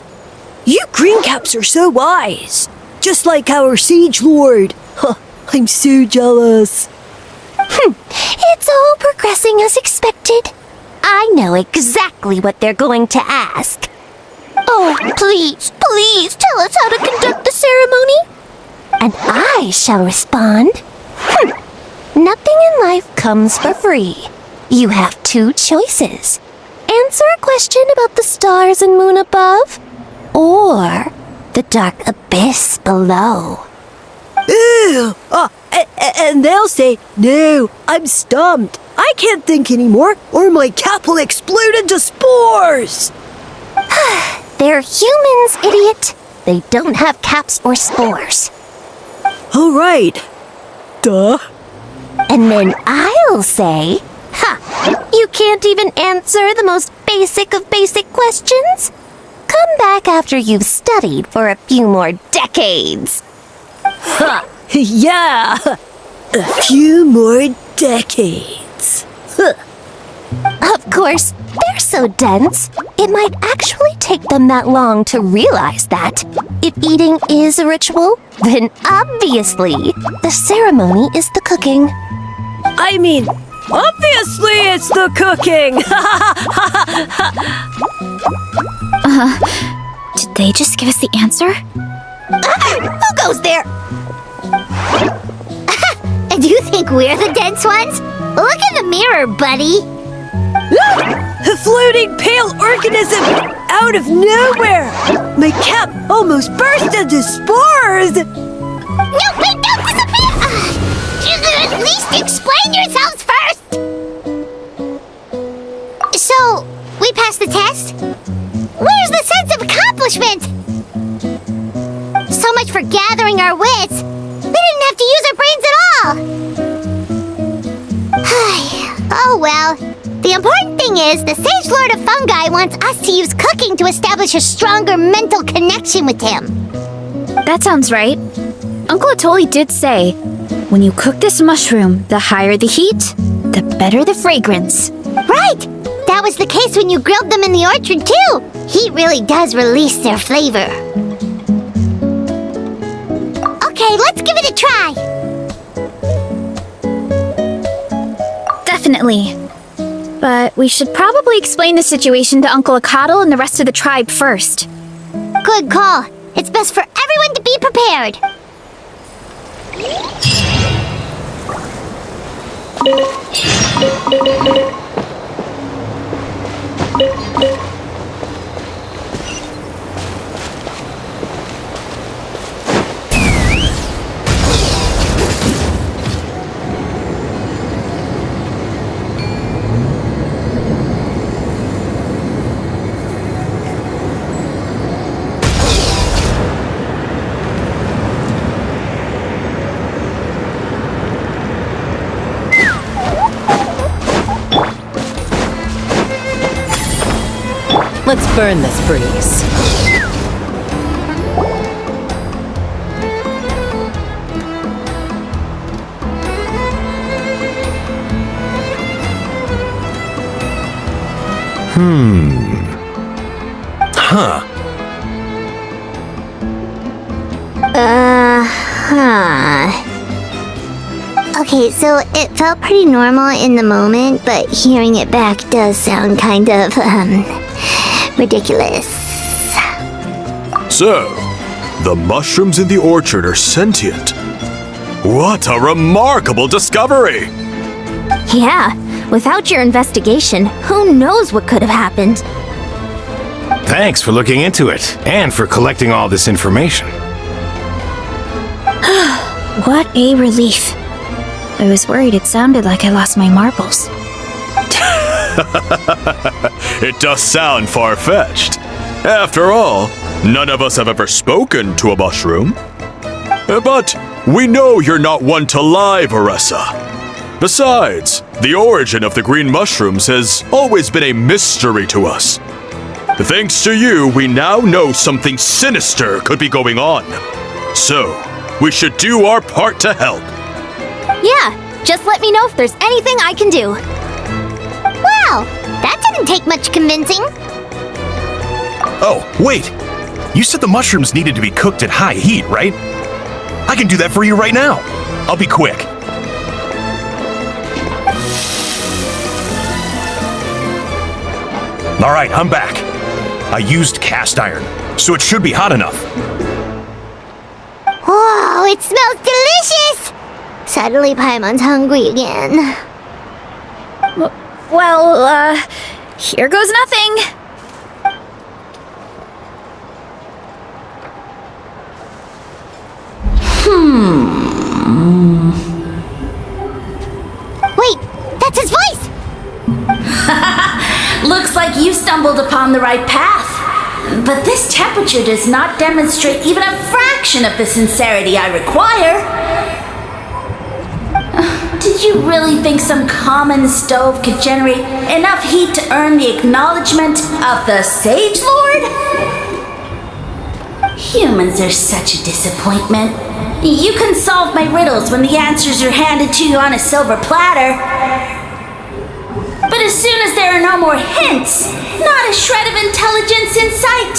You greencaps are so wise. Just like our Sage Lord. Huh, I'm so jealous. It's all progressing as expected. I know exactly what they're going to ask. Oh, please tell us how to conduct the ceremony. And I shall respond. Nothing in life comes for free. You have two choices. Answer a question about the stars and moon above, or the dark abyss below. Ew! And they'll say, no, I'm stumped. I can't think anymore, or my cap will explode into spores! They're humans, idiot. They don't have caps or spores. All right. Duh. And then I'll say, you can't even answer the most basic of basic questions? Come back after you've studied for a few more decades. Ha! Yeah! A few more decades. Of course, they're so dense, it might actually take them that long to realize that. If eating is a ritual, then obviously the ceremony is the cooking. I mean, obviously it's the cooking! Did they just give us the answer? Who goes there? Do you think we're the dense ones? Look in the mirror, buddy. A floating pale organism out of nowhere! My cap almost burst into spores! No, wait, don't disappear! At least explain yourselves first! So, we passed the test? Where's the sense of accomplishment? So much for gathering our wits. We didn't have to use our brains at all. Oh well. The important thing is the Sage Lord of Fungi wants us to use cooking to establish a stronger mental connection with him. That sounds right. Uncle Atoli did say, when you cook this mushroom, the higher the heat, the better the fragrance. Right! That was the case when you grilled them in the orchard too. Heat really does release their flavor. Okay, let's give it a try. Definitely. But we should probably explain the situation to Uncle Akadal and the rest of the tribe first. Good call. It's best for everyone to be prepared. Burn this breeze. Huh. Okay, so it felt pretty normal in the moment, but hearing it back does sound kind of, ridiculous. So, the mushrooms in the orchard are sentient. What a remarkable discovery! Yeah, without your investigation, who knows what could have happened? Thanks for looking into it, and for collecting all this information. What a relief. I was worried it sounded like I lost my marbles. It does sound far-fetched. After all, none of us have ever spoken to a mushroom. But we know you're not one to lie, Varesa. Besides, the origin of the green mushrooms has always been a mystery to us. Thanks to you, we now know something sinister could be going on. So, we should do our part to help. Yeah, just let me know if there's anything I can do. Wow, that didn't take much convincing. Oh, wait. You said the mushrooms needed to be cooked at high heat, right? I can do that for you right now. I'll be quick. All right, I'm back. I used cast iron, so it should be hot enough. Whoa, it smells delicious! Suddenly Paimon's hungry again. Well, here goes nothing. Wait, that's his voice! Looks like you stumbled upon the right path. But this temperature does not demonstrate even a fraction of the sincerity I require. Did you really think some common stove could generate enough heat to earn the acknowledgement of the Sage Lord? Humans are such a disappointment. You can solve my riddles when the answers are handed to you on a silver platter. But as soon as there are no more hints, not a shred of intelligence in sight.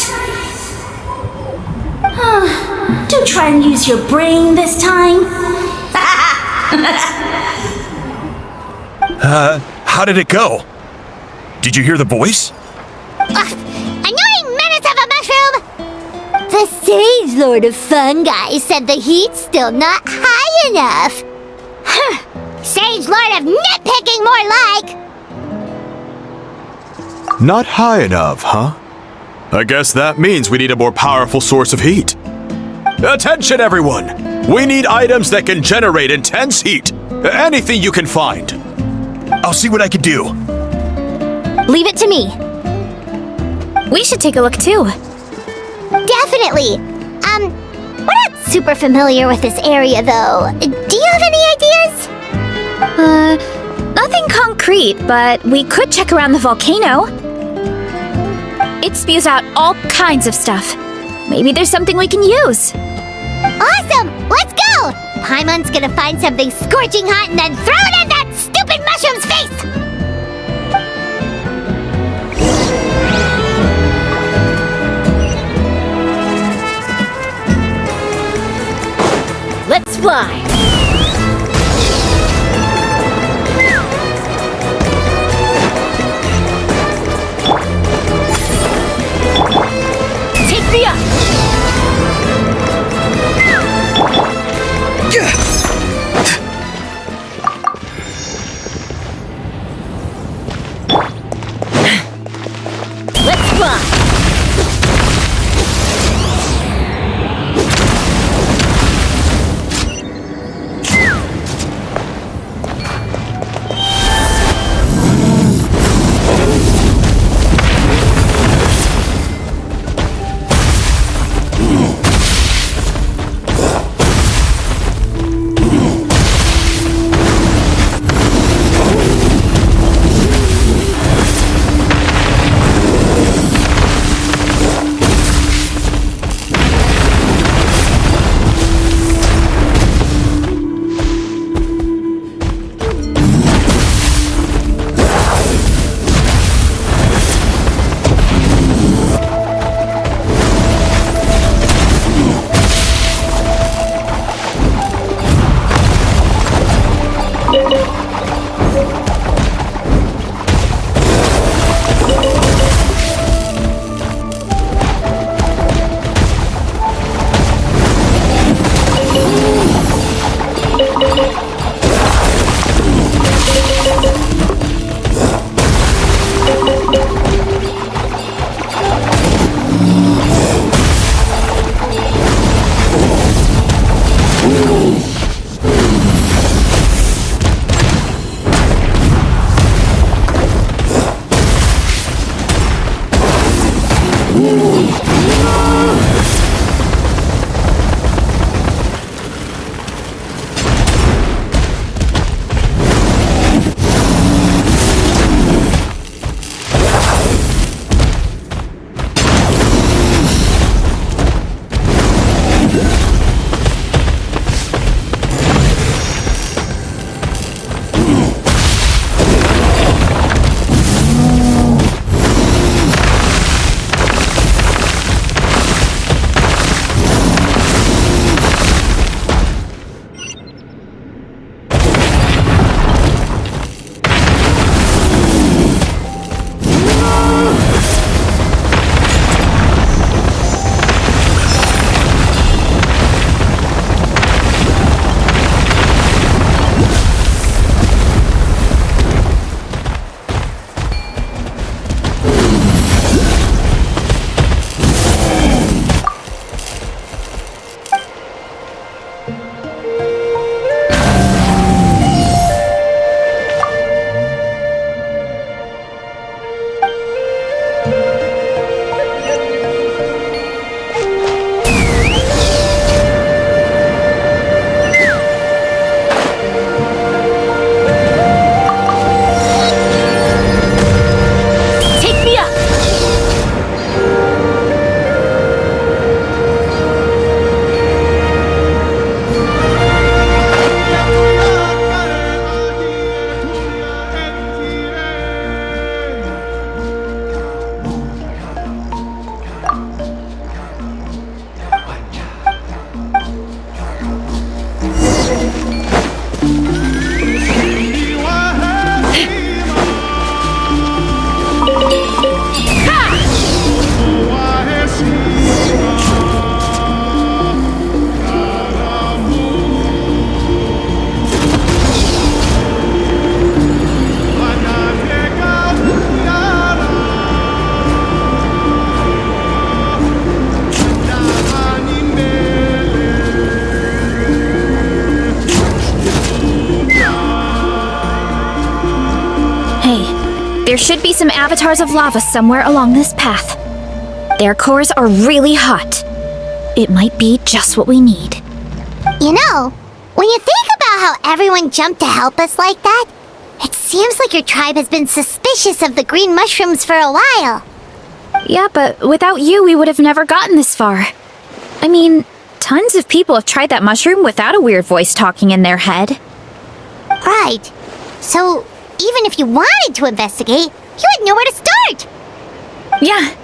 Do try and use your brain this time. How did it go? Did you hear the voice? Annoying menace of a mushroom! The Sage Lord of Fungi said the heat's still not high enough. Sage Lord of nitpicking, more like! Not high enough, huh? I guess that means we need a more powerful source of heat. Attention, everyone! We need items that can generate intense heat. Anything you can find. I'll see what I can do. Leave it to me. We should take a look too. Definitely. We're not super familiar with this area, though. Do you have any ideas? Nothing concrete, but we could check around the volcano. It spews out all kinds of stuff. Maybe there's something we can use. Awesome! Let's go! Paimon's gonna find something scorching hot and then throw it in that stupid mushroom's face! Let's fly! Take me up! Let's fly! There should be some avatars of lava somewhere along this path. Their cores are really hot. It might be just what we need. You know, when you think about how everyone jumped to help us like that, it seems like your tribe has been suspicious of the green mushrooms for a while. Yeah, but without you, we would have never gotten this far. I mean, tons of people have tried that mushroom without a weird voice talking in their head. Right. So, even if you wanted to investigate, you would know where to start. Yeah,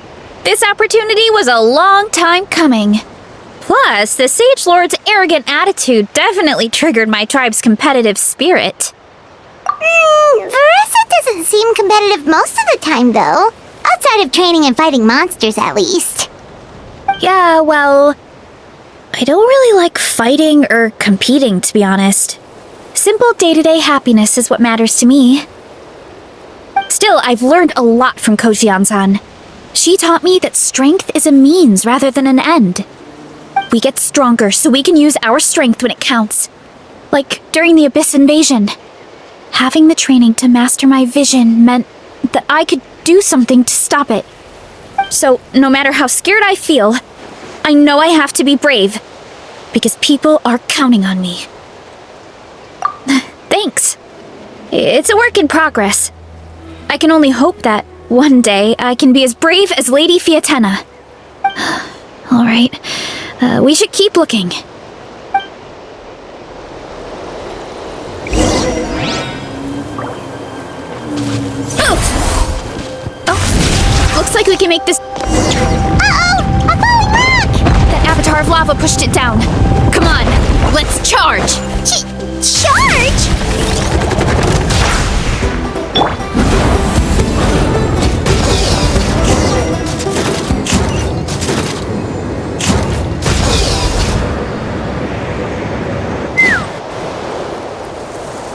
this opportunity was a long time coming. Plus, the Sage Lord's arrogant attitude definitely triggered my tribe's competitive spirit. Varesa doesn't seem competitive most of the time, though. Outside of training and fighting monsters, at least. Yeah, well, I don't really like fighting or competing, to be honest. Simple day-to-day happiness is what matters to me. Still, I've learned a lot from Kojian-san. She taught me that strength is a means rather than an end. We get stronger so we can use our strength when it counts. Like during the Abyss invasion. Having the training to master my vision meant that I could do something to stop it. So, no matter how scared I feel, I know I have to be brave. Because people are counting on me. Thanks. It's a work in progress. I can only hope that one day I can be as brave as Lady Fiatena. Alright, we should keep looking. Oh! Looks like we can make this... Uh-oh! A falling rock! That avatar of lava pushed it down. Come on, let's charge! Charge?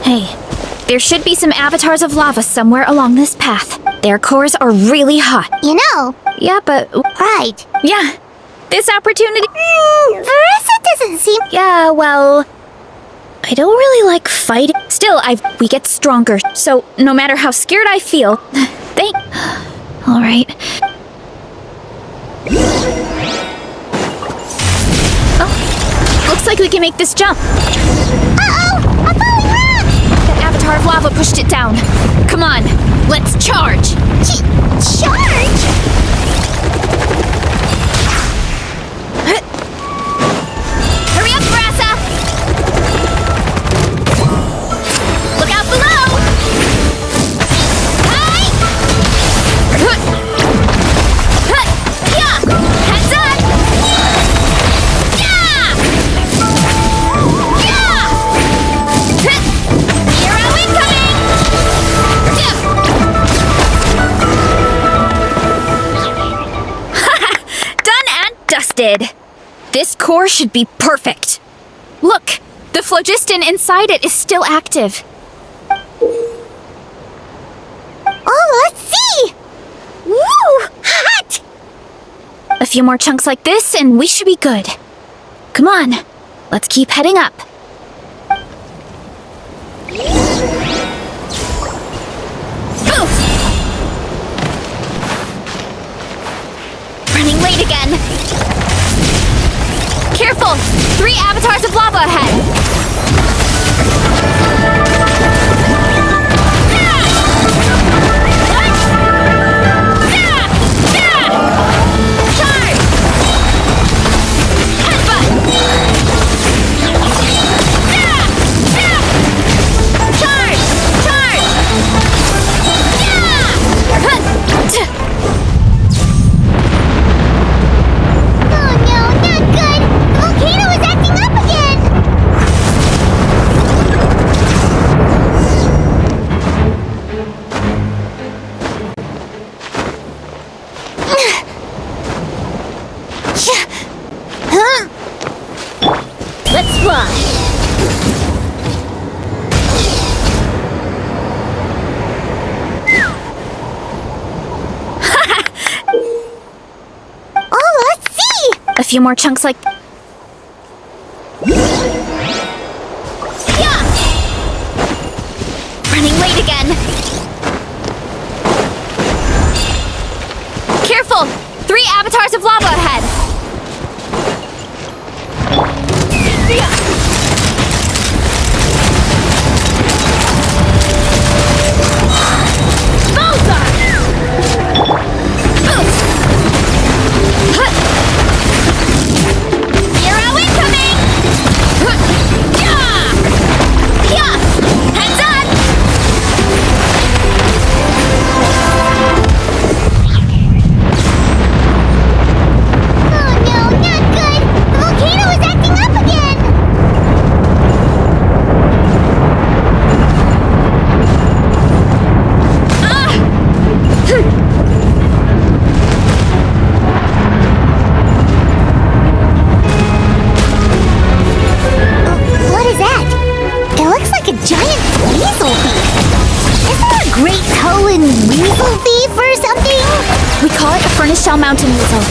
Hey, there should be some avatars of lava somewhere along this path. Their cores are really hot. You know. Yeah, but... Right. Yeah. this opportunity. Varesa doesn't seem... Yeah, well, I don't really like fighting. Still, we get stronger, so no matter how scared I feel, all right. Oh, looks like we can make this jump. Uh-oh! A falling rock! That avatar of lava pushed it down. Come on, let's charge. Charge? Hurry up, Varesa! Look out below! Hey! Yeah! Heads up! Yeah! Yeah! Hero incoming! Done and dusted. This core should be perfect. Look, the phlogiston inside it is still active. Oh, let's see! Woo! Hot! A few more chunks like this and we should be good. Come on, let's keep heading up. Oof. Running late again. Careful! 3 avatars of lava ahead! Charge! Headbutt! Charge! Charge! Oh no, not good! The volcano is acting up again! Let's fly! Oh, let's see! A few more chunks like... Yeah! Running late again. Careful! 3 avatars of lava ahead. Hero incoming! Yeah! Heads up! Oh no, not good! The volcano is acting up again! What is that? It looks like a giant weasel thief. Is there a great toe in weasel thief or something? We call it a furnace shell mountain weasel.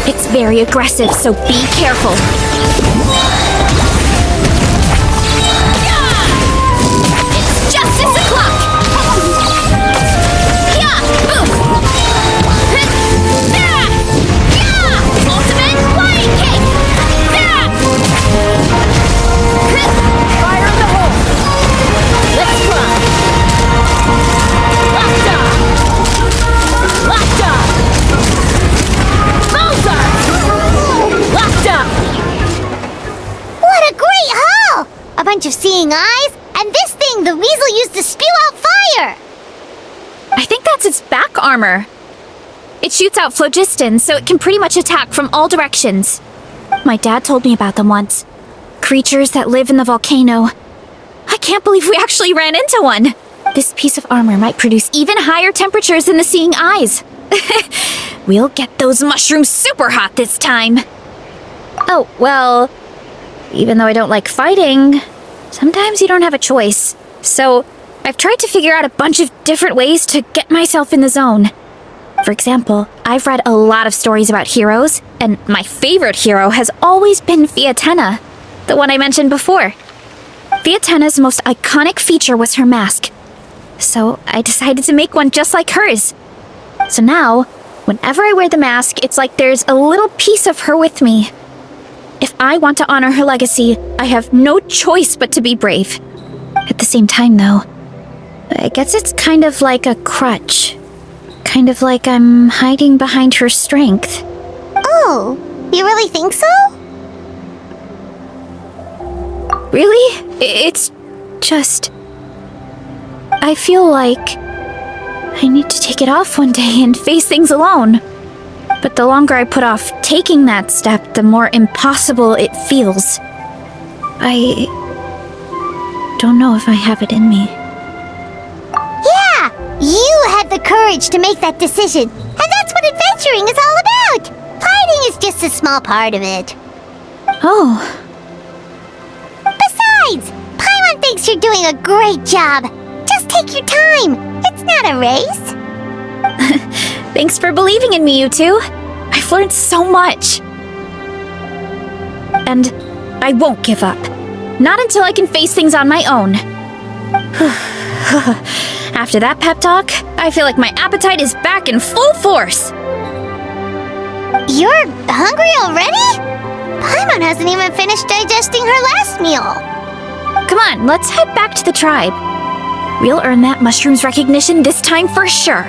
It's very aggressive, so be careful. It's justice o'clock! Ultimate flying kick! Fire in the hole! Let's fly! Locked on! Locked on! Bullseye! Locked on! What a great haul! A bunch of seeing eyes, and this thing the weasel used to spew out fire! I think that's its back armor. It shoots out phlogiston, so it can pretty much attack from all directions. My dad told me about them once. Creatures that live in the volcano. I can't believe we actually ran into one. This piece of armor might produce even higher temperatures than the seeing eyes. We'll get those mushrooms super hot this time. Oh, well, even though I don't like fighting, sometimes you don't have a choice. So I've tried to figure out a bunch of different ways to get myself in the zone. For example, I've read a lot of stories about heroes, and my favorite hero has always been Fiatenna, the one I mentioned before. Fiatenna's most iconic feature was her mask, so I decided to make one just like hers. So now, whenever I wear the mask, it's like there's a little piece of her with me. If I want to honor her legacy, I have no choice but to be brave. At the same time, though, I guess it's kind of like a crutch. Kind of like I'm hiding behind her strength. Oh, you really think so? Really? It's just... I feel like I need to take it off one day and face things alone. But the longer I put off taking that step, the more impossible it feels. I don't know if I have it in me. Yeah! You had the courage to make that decision. And that's what adventuring is all about! Fighting is just a small part of it. Oh. Besides, Paimon thinks you're doing a great job. Just take your time. It's not a race. Thanks for believing in me, you two. I've learned so much. And I won't give up. Not until I can face things on my own. After that pep talk, I feel like my appetite is back in full force. You're hungry already? Paimon hasn't even finished digesting her last meal. Come on, let's head back to the tribe. We'll earn that mushroom's recognition this time for sure.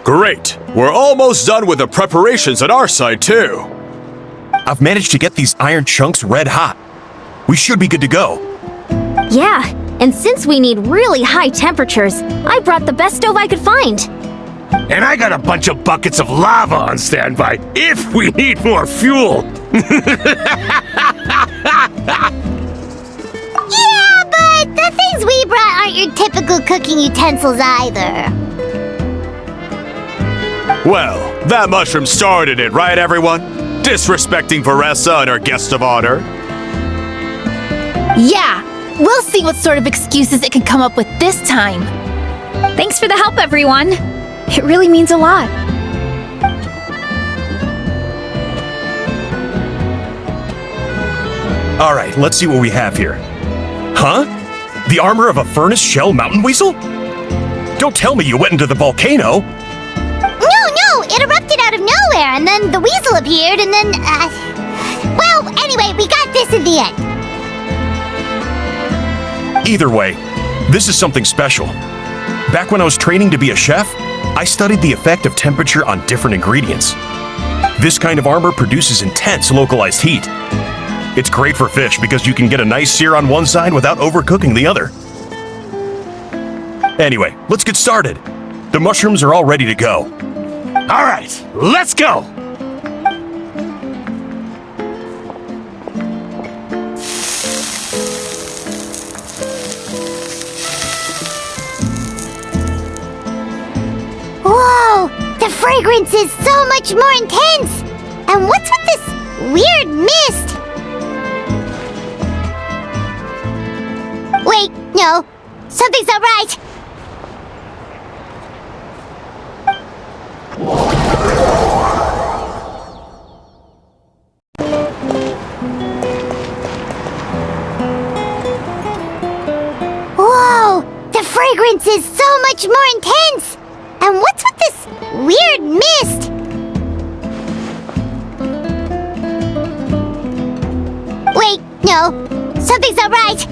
Great! We're almost done with the preparations on our side, too. I've managed to get these iron chunks red hot. We should be good to go. Yeah, and since we need really high temperatures, I brought the best stove I could find. And I got a bunch of buckets of lava on standby if we need more fuel. Yeah, but the things we brought aren't your typical cooking utensils either. Well, that mushroom started it, right, everyone? Disrespecting Varesa and her guest of honor. Yeah, we'll see what sort of excuses it can come up with this time. Thanks for the help, everyone. It really means a lot. All right, let's see what we have here. Huh? The armor of a furnace shell mountain weasel? Don't tell me you went into the volcano. No, it erupted out of nowhere, and then the weasel appeared, and then, well, anyway, we got this in the end. Either way, this is something special. Back when I was training to be a chef, I studied the effect of temperature on different ingredients. This kind of armor produces intense localized heat. It's great for fish because you can get a nice sear on one side without overcooking the other. Anyway, let's get started. The mushrooms are all ready to go. All right, let's go! Whoa! The fragrance is so much more intense! And what's with this weird mist? Wait, no. Something's not right. Whoa! The fragrance is so much more intense! And what's with this weird mist? Wait, no. Something's not right.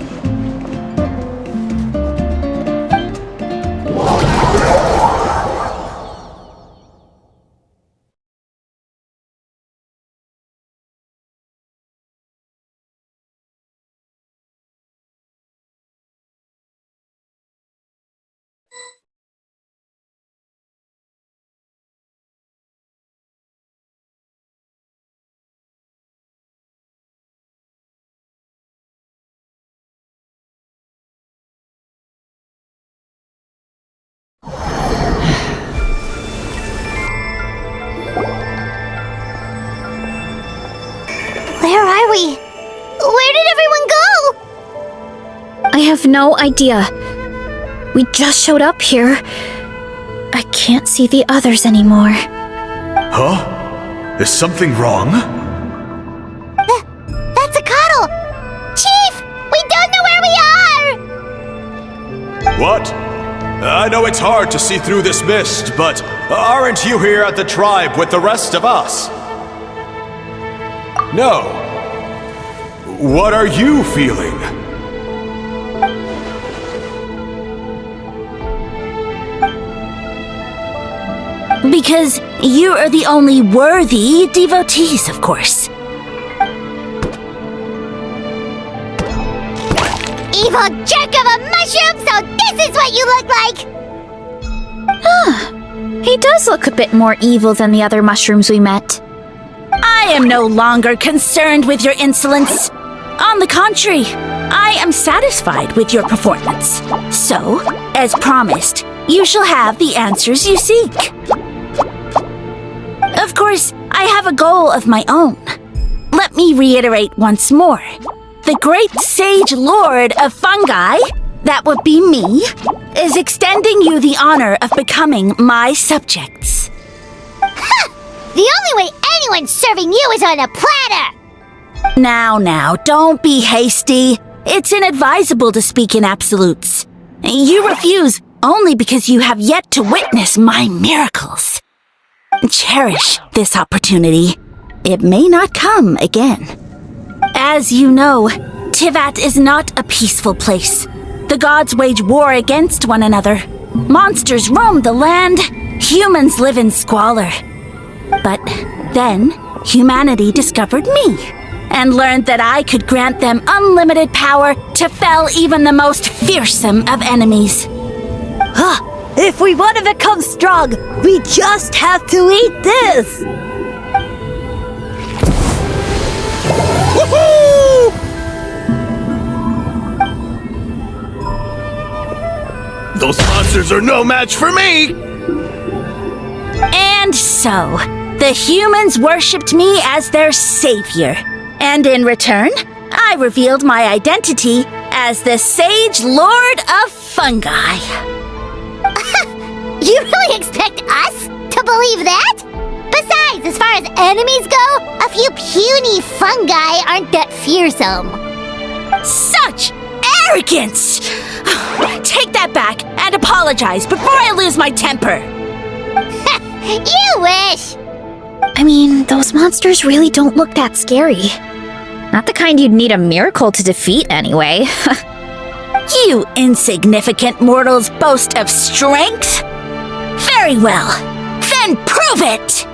have no idea. We just showed up here. I can't see the others anymore. Huh? Is something wrong? That's a cuddle! Chief! We don't know where we are! What? I know it's hard to see through this mist, but aren't you here at the tribe with the rest of us? No. What are you feeling? Because you are the only worthy devotees, of course. Evil jerk of a mushroom, so this is what you look like! He does look a bit more evil than the other mushrooms we met. I am no longer concerned with your insolence. On the contrary, I am satisfied with your performance. So, as promised, you shall have the answers you seek. Of course, I have a goal of my own. Let me reiterate once more. The great sage lord of fungi, that would be me, is extending you the honor of becoming my subjects. Ha! The only way anyone's serving you is on a platter! Now, don't be hasty. It's inadvisable to speak in absolutes. You refuse only because you have yet to witness my miracles. Cherish this opportunity. It may not come again. As you know, Tivat is not a peaceful place. The gods wage war against one another. Monsters roam the land. Humans live in squalor. But then, humanity discovered me and learned that I could grant them unlimited power to fell even the most fearsome of enemies. Huh. If we want to become strong, we just have to eat this! Woohoo! Those monsters are no match for me! And so, the humans worshipped me as their savior. And in return, I revealed my identity as the Sage Lord of Fungi. You really expect us to believe that? Besides, as far as enemies go, a few puny fungi aren't that fearsome. Such arrogance! Take that back and apologize before I lose my temper. You wish! I mean, those monsters really don't look that scary. Not the kind you'd need a miracle to defeat, anyway. You insignificant mortals boast of strength? Very well. Then prove it!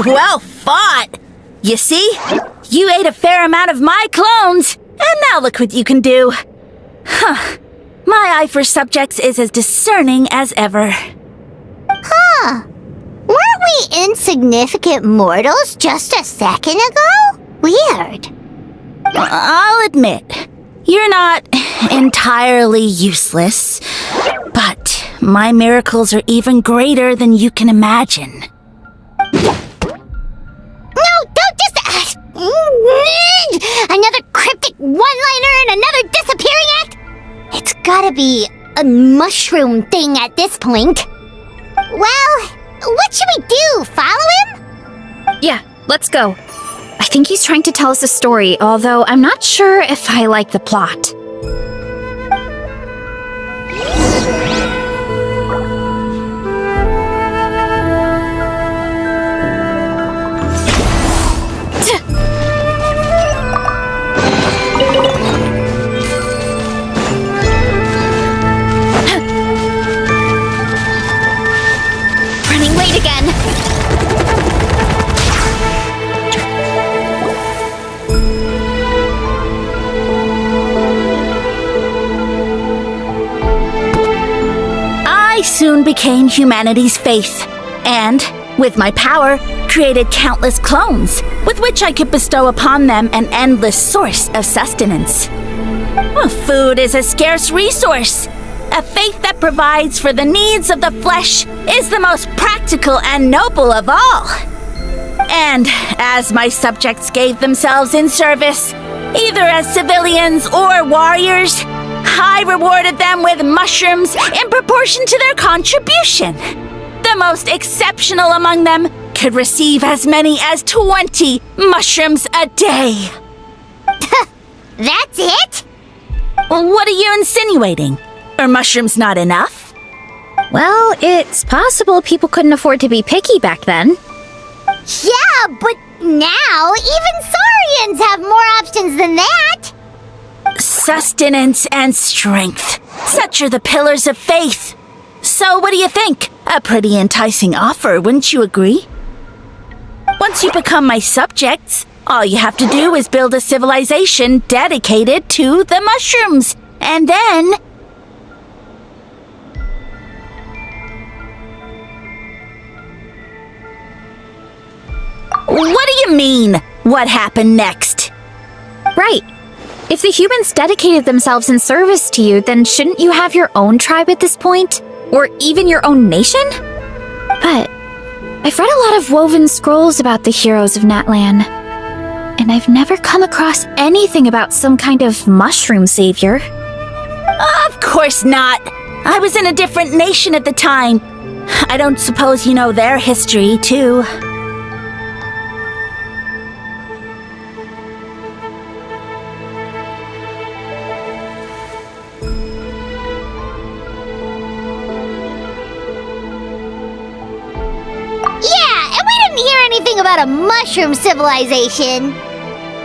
Well fought! You see? You ate a fair amount of my clones, and now look what you can do. Huh. My eye for subjects is as discerning as ever. Huh. Weren't we insignificant mortals just a second ago? Weird. I'll admit, you're not entirely useless, but my miracles are even greater than you can imagine. No, don't just... another cryptic one-liner and another disappearing act? It's gotta be a mushroom thing at this point. Well, what should we do? Follow him? Yeah, let's go. I think he's trying to tell us a story, although I'm not sure if I like the plot. Running late again. soon became humanity's faith, and, with my power, created countless clones, with which I could bestow upon them an endless source of sustenance. Well, food is a scarce resource. A faith that provides for the needs of the flesh is the most practical and noble of all. And as my subjects gave themselves in service, either as civilians or warriors, I rewarded them with mushrooms in proportion to their contribution. The most exceptional among them could receive as many as 20 mushrooms a day. That's it? Well, what are you insinuating? Are mushrooms not enough? Well, it's possible people couldn't afford to be picky back then. Yeah, but now even Saurians have more options than that. Sustenance and strength. Such are the pillars of faith. So what do you think? A pretty enticing offer, wouldn't you agree? Once you become my subjects, all you have to do is build a civilization dedicated to the mushrooms. And then... What do you mean? What happened next? Right. If the humans dedicated themselves in service to you, then shouldn't you have your own tribe at this point? Or even your own nation? But I've read a lot of woven scrolls about the heroes of Natlan, and I've never come across anything about some kind of mushroom savior. Of course not. I was in a different nation at the time. I don't suppose you know their history, too. Anything about a mushroom civilization.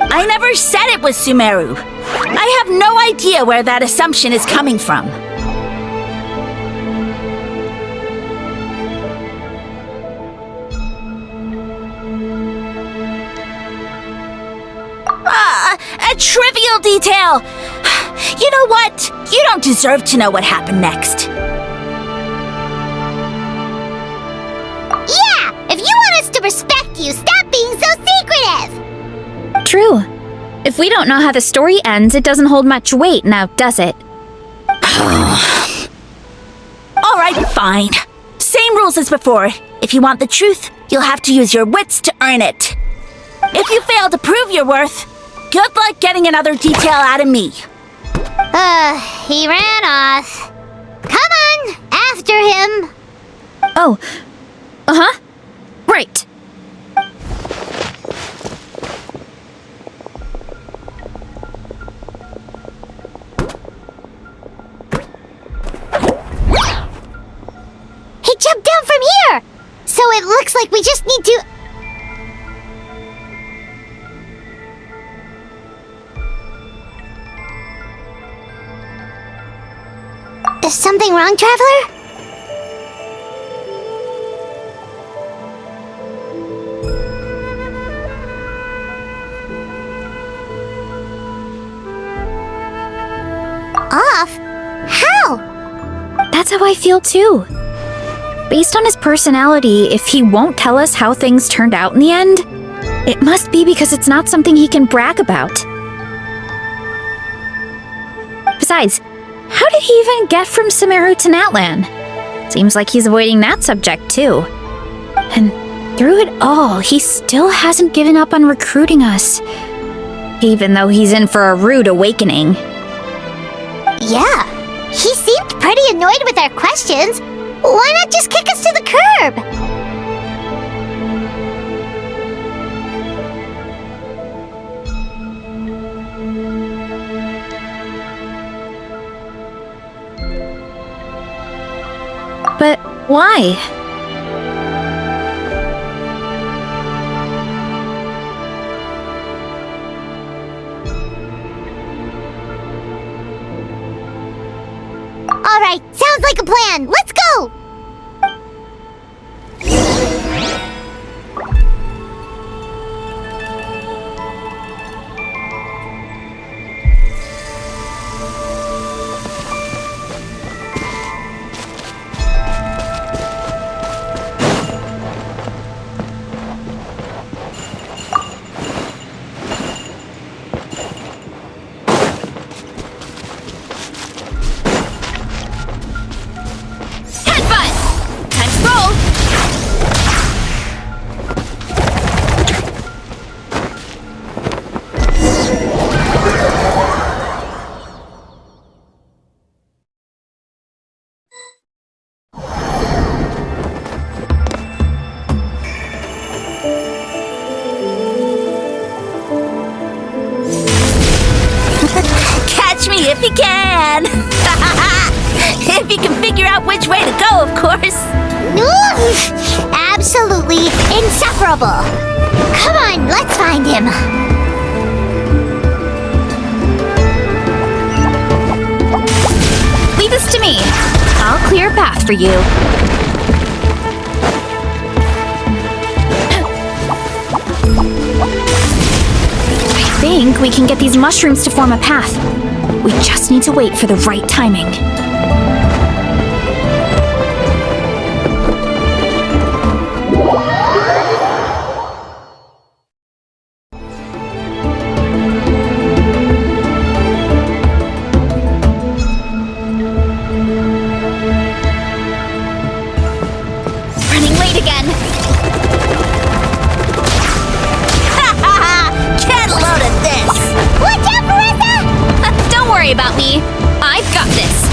I never said it was Sumeru. I have no idea where that assumption is coming from. A trivial detail. You know what? You don't deserve to know what happened next. If you want us to respect you, stop being so secretive! True. If we don't know how the story ends, it doesn't hold much weight now, does it? Alright, fine. Same rules as before. If you want the truth, you'll have to use your wits to earn it. If you fail to prove your worth, good luck getting another detail out of me. He ran off. Come on, after him. Oh, uh-huh. Right. He jumped down from here! So it looks like we just need to... Is something wrong, Traveler? Off? How? That's how I feel too. Based on his personality, if he won't tell us how things turned out in the end, it must be because it's not something he can brag about. Besides, how did he even get from Sumeru to Natlan? Seems like he's avoiding that subject too. And through it all, he still hasn't given up on recruiting us, even though he's in for a rude awakening. Yeah, he seemed pretty annoyed with our questions. Why not just kick us to the curb? But why? All right, sounds like a plan. Let's go! If you can. If you can figure out which way to go, of course. Oof, absolutely insufferable. Come on, let's find him. Leave this to me. I'll clear a path for you. I think we can get these mushrooms to form a path. We just need to wait for the right timing. Running late again. Get a load of this. Watch out, Varesa! Don't worry about me. I've got this.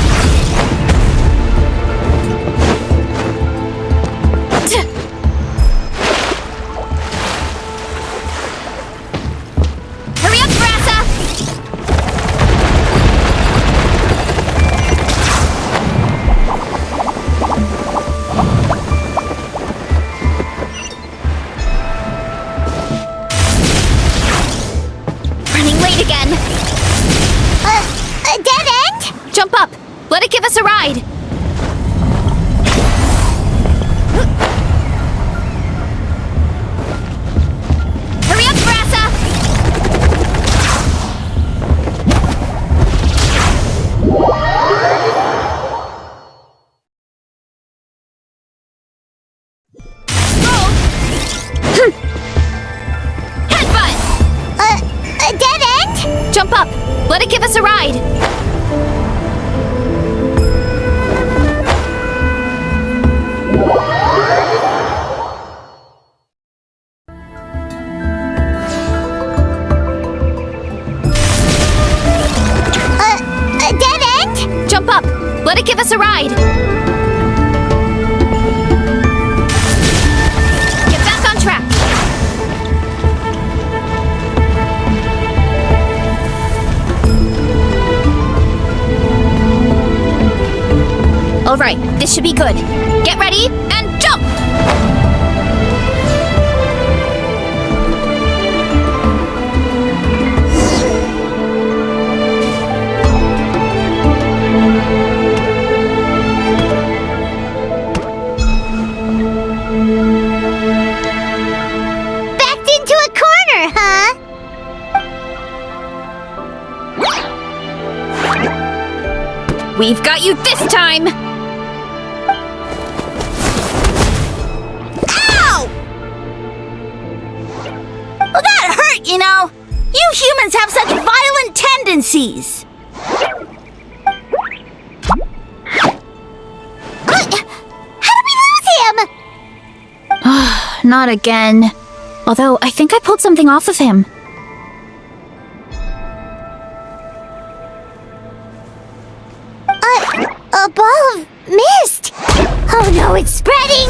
Hurry up, Varesa! Running late again. A dead end? Jump up. Let it give us a ride. Hurry up, Varesa! Roll. Headbutt. A dead end? Jump up. Let it give us a ride. A dead end? Jump up. Let it give us a ride. Get back on track. All right, this should be good. Get ready and jump! Backed into a corner, huh? We've got you this time! Ow! Well, that hurt, you know. You humans have such violent tendencies. How did we lose him? Not again. Although, I think I pulled something off of him. A ball of mist. Oh no, it's spreading.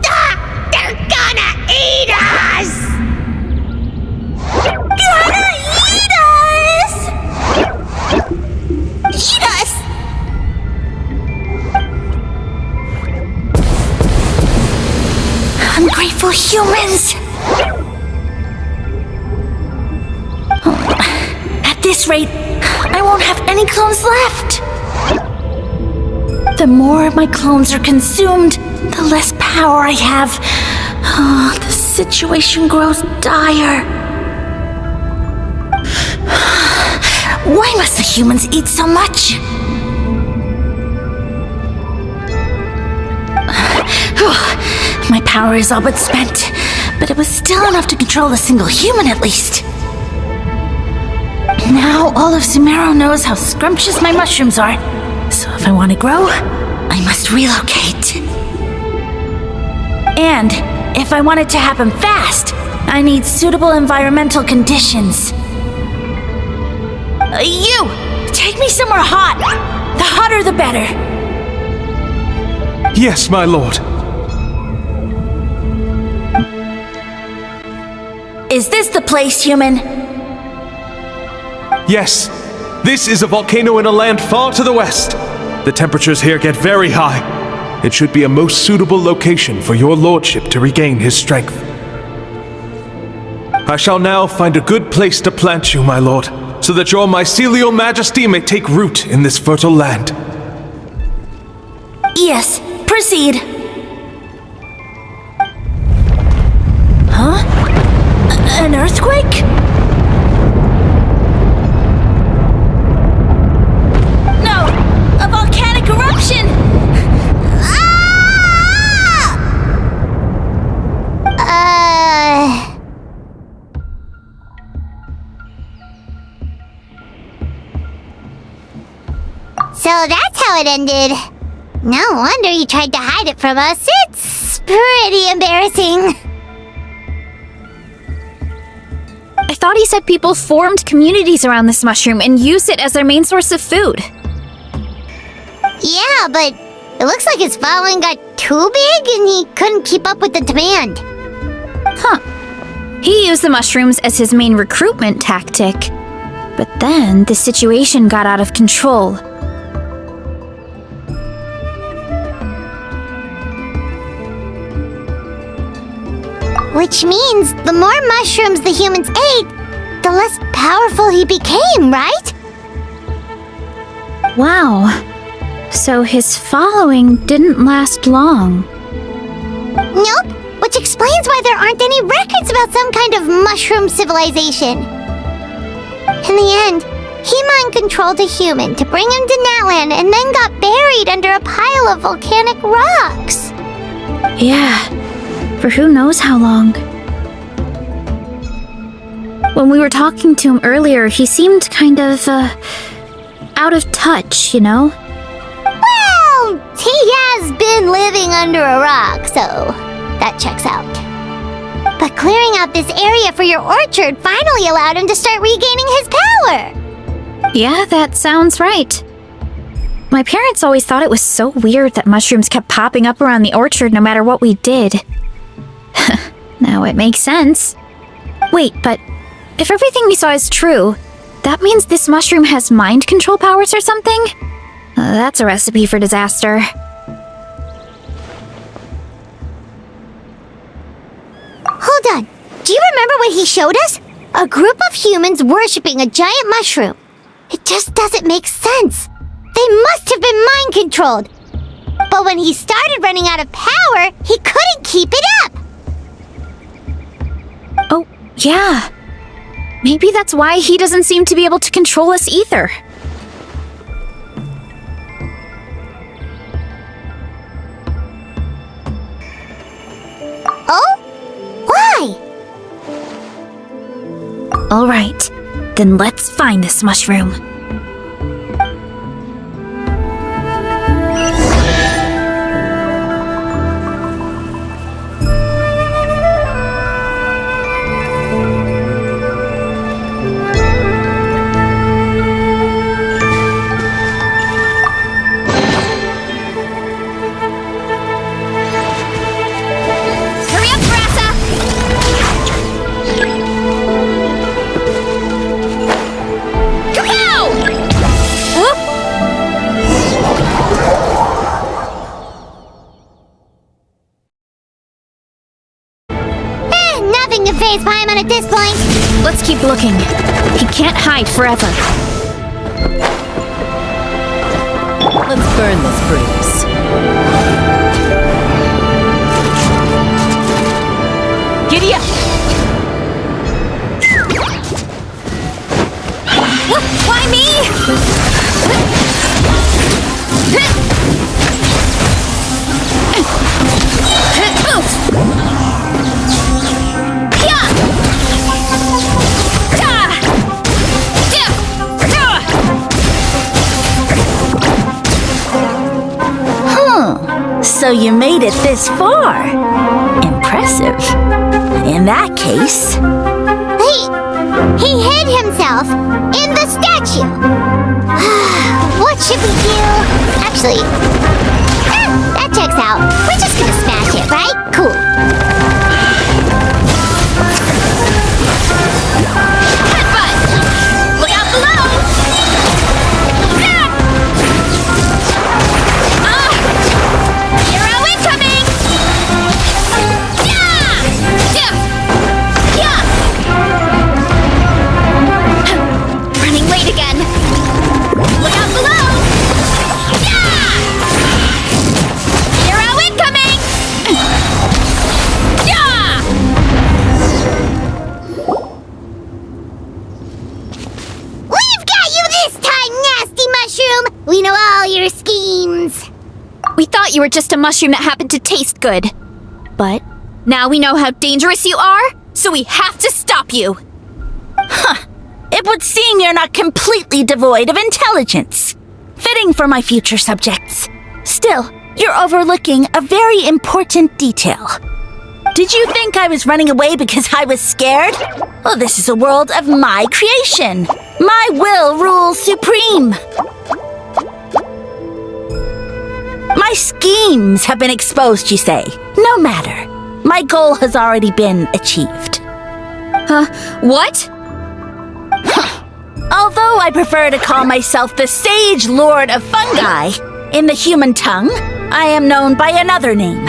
Ah, they're gonna eat us. Gonna eat us! Eat us! Ungrateful humans! At this rate, I won't have any clones left. The more my clones are consumed, the less power I have. Oh, the situation grows dire. Why must the humans eat so much? My power is all but spent, but it was still enough to control a single human at least. Now all of Sumero knows how scrumptious my mushrooms are, so if I want to grow, I must relocate. And if I want it to happen fast, I need suitable environmental conditions. You! Take me somewhere hot! The hotter the better! Yes, my lord. Is this the place, human? Yes, this is a volcano in a land far to the west. The temperatures here get very high. It should be a most suitable location for your lordship to regain his strength. I shall now find a good place to plant you, my lord, so that your mycelial majesty may take root in this fertile land. Yes, proceed. Huh? An earthquake? No! A volcanic eruption! So that's how it ended. No wonder you tried to hide it from us. It's pretty embarrassing. I thought he said people formed communities around this mushroom and used it as their main source of food. Yeah, but it looks like his following got too big and he couldn't keep up with the demand. Huh. He used the mushrooms as his main recruitment tactic. But then the situation got out of control. Which means the more mushrooms the humans ate, the less powerful he became, right? Wow. So his following didn't last long. Nope, which explains why there aren't any records about some kind of mushroom civilization. In the end, he mind-controlled a human to bring him to Natlan and then got buried under a pile of volcanic rocks. Yeah, for who knows how long. When we were talking to him earlier, he seemed kind of, out of touch, you know? Well, he has been living under a rock, so that checks out. But clearing out this area for your orchard finally allowed him to start regaining his power. Yeah, that sounds right. My parents always thought it was so weird that mushrooms kept popping up around the orchard no matter what we did. Now it makes sense. Wait, but if everything we saw is true, that means this mushroom has mind control powers or something? That's a recipe for disaster. Hold on. Do you remember what he showed us? A group of humans worshipping a giant mushroom. It just doesn't make sense. They must have been mind-controlled. But when he started running out of power, he couldn't keep it up. Oh, yeah. Maybe that's why he doesn't seem to be able to control us either. Oh? Why? All right, then let's find this mushroom. Hurry up, Varesa! Nothing to phase Paimon at this point. Let's keep looking. He can't hide forever. Let's burn this breeze. Giddy up! What? Why me? So you made it this far. Impressive. In that case... He hid himself in the statue. What should we do? Actually, that checks out. We're just gonna smash it, right? Cool. We know all your schemes. We thought you were just a mushroom that happened to taste good. But now we know how dangerous you are, so we have to stop you. Huh. It would seem you're not completely devoid of intelligence. Fitting for my future subjects. Still, you're overlooking a very important detail. Did you think I was running away because I was scared? Well, this is a world of my creation. My will rules supreme. My schemes have been exposed, you say. No matter. My goal has already been achieved. What? Although I prefer to call myself the Sage Lord of Fungi, in the human tongue, I am known by another name.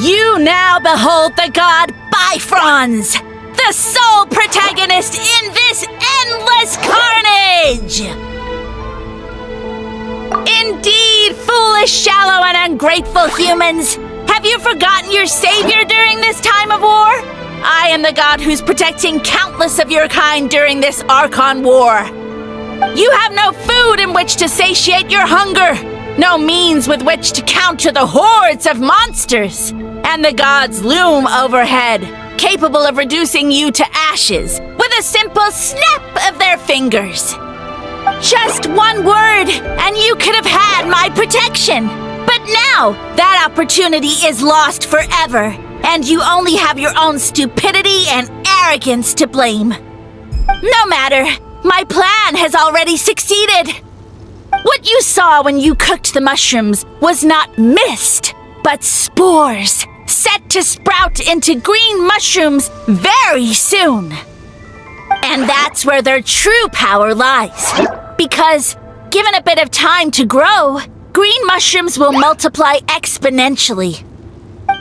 You now behold the god Bifrons, the sole protagonist in this endless carnage! Indeed, foolish, shallow, and ungrateful humans! Have you forgotten your savior during this time of war? I am the god who's protecting countless of your kind during this Archon War. You have no food in which to satiate your hunger, no means with which to counter the hordes of monsters, and the gods loom overhead, capable of reducing you to ashes with a simple snap of their fingers. Just one word, and you could have had my protection. But now, that opportunity is lost forever, and you only have your own stupidity and arrogance to blame. No matter, my plan has already succeeded. What you saw when you cooked the mushrooms was not mist, but spores, set to sprout into green mushrooms very soon. And that's where their true power lies. Because, given a bit of time to grow, green mushrooms will multiply exponentially.